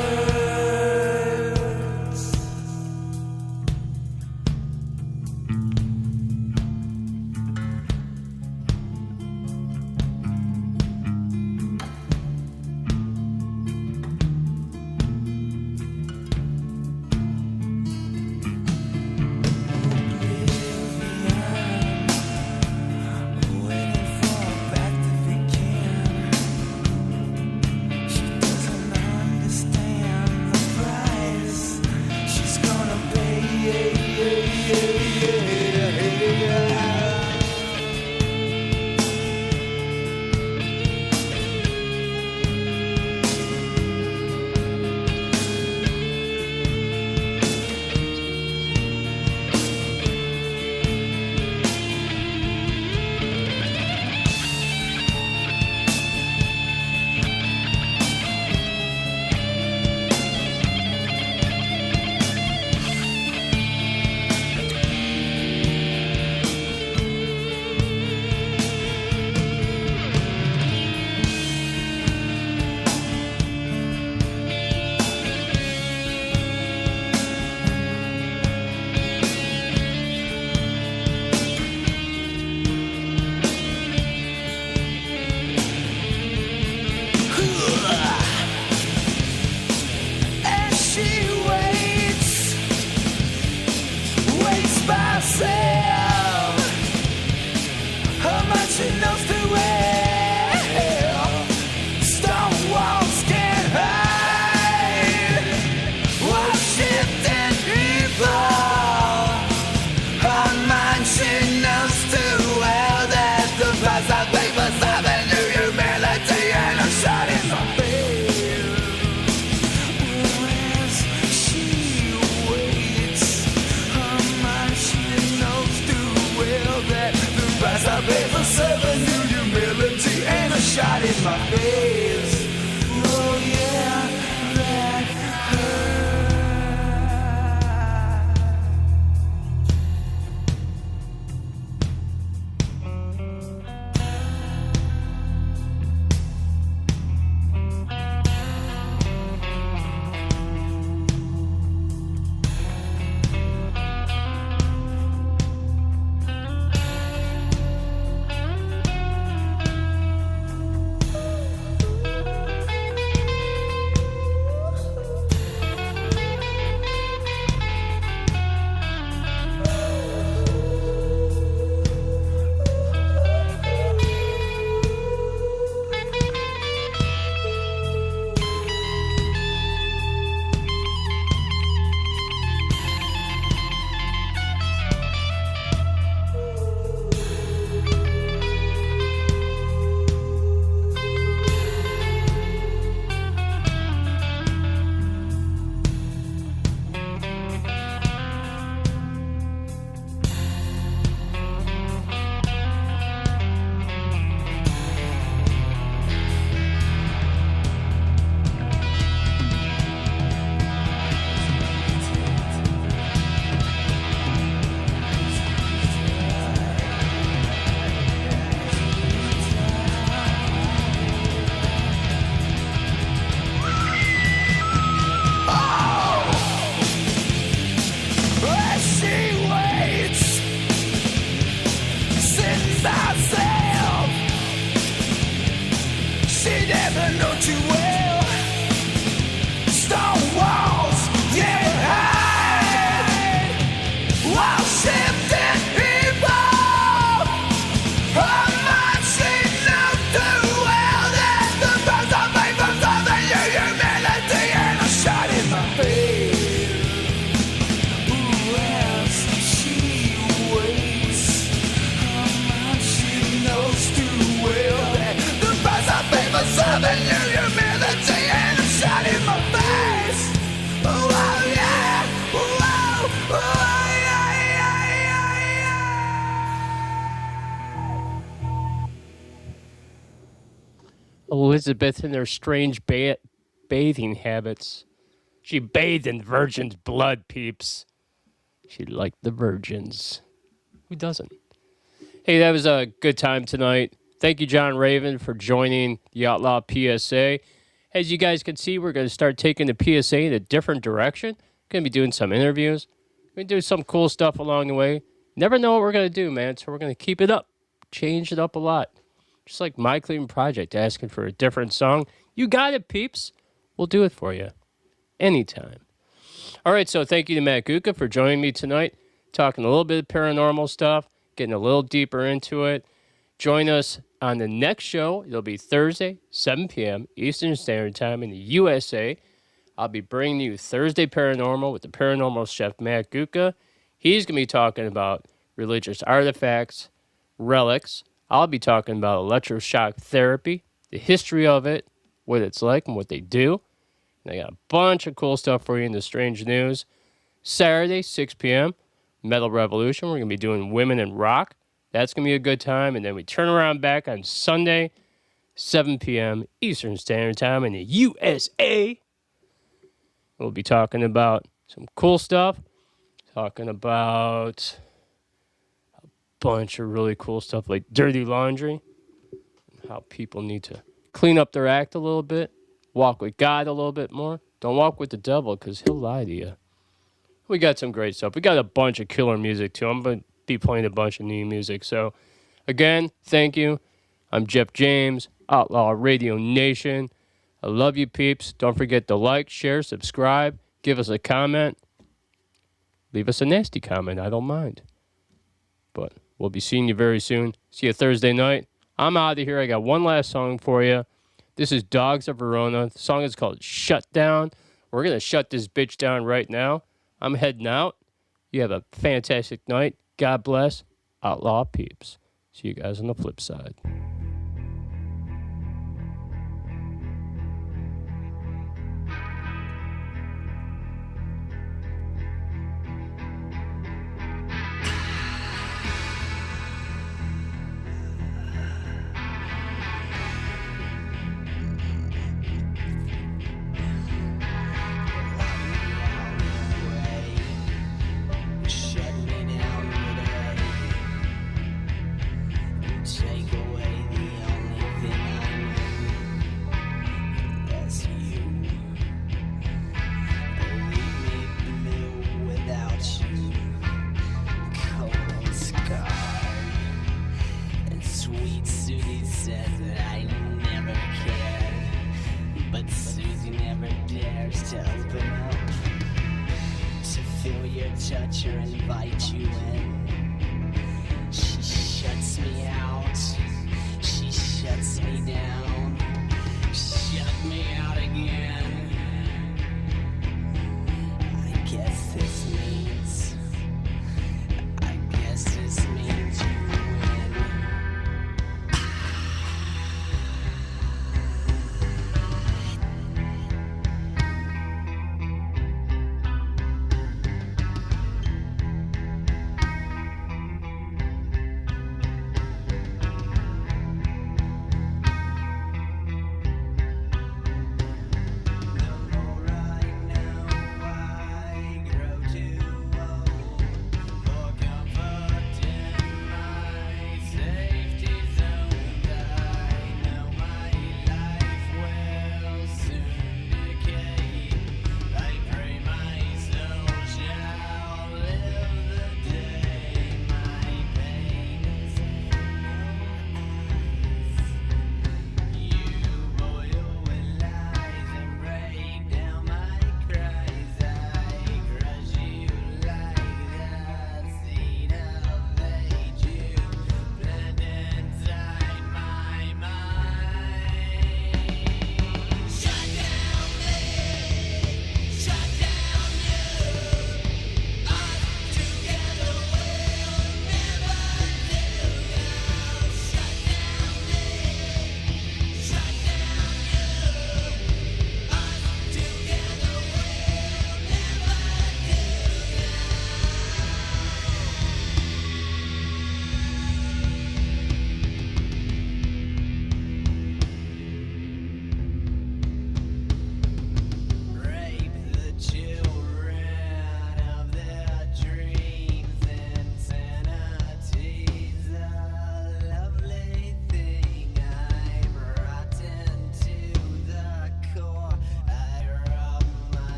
Shot in my face. Oh yeah, that Elizabeth and her strange bathing habits. She bathed in virgin's blood, peeps. She liked the virgins. Who doesn't? Hey, that was a good time tonight. Thank you, Jon Raven, for joining the Outlaw PSA. As you guys can see, we're going to start taking the PSA in a different direction. Going to be doing some interviews. Going to do some cool stuff along the way. Never know what we're going to do, man. So we're going to keep it up. Change it up a lot. Just like My Clean Project asking for a different song. You got it, peeps. We'll do it for you. Anytime. All right, so thank you to Matt Guka for joining me tonight. Talking a little bit of paranormal stuff. Getting a little deeper into it. Join us on the next show. It'll be Thursday, 7 p.m. Eastern Standard Time in the USA. I'll be bringing you Thursday Paranormal with the paranormal chef Matt Guka. He's going to be talking about religious artifacts, relics. I'll be talking about electroshock therapy, the history of it, what it's like and what they do. And I got a bunch of cool stuff for you in the strange news. Saturday, 6 p.m., Metal Revolution. We're going to be doing Women in Rock. That's going to be a good time. And then we turn around back on Sunday, 7 p.m. Eastern Standard Time in the USA. We'll be talking about some cool stuff. Talking about a bunch of really cool stuff like dirty laundry. How people need to clean up their act a little bit. Walk with God a little bit more. Don't walk with the devil because he'll lie to you. We got some great stuff. We got a bunch of killer music, too. I'm going to be playing a bunch of new music. So, again, thank you. I'm Jeff James, Outlaw Radio Nation. I love you, peeps. Don't forget to like, share, subscribe. Give us a comment. Leave us a nasty comment. I don't mind. But we'll be seeing you very soon. See you Thursday night. I'm out of here. I got one last song for you. This is Dogs of Verona. The song is called Shut Down. We're going to shut this bitch down right now. I'm heading out. You have a fantastic night. God bless. Outlaw peeps. See you guys on the flip side. Touch her, invite you in. She shuts me out.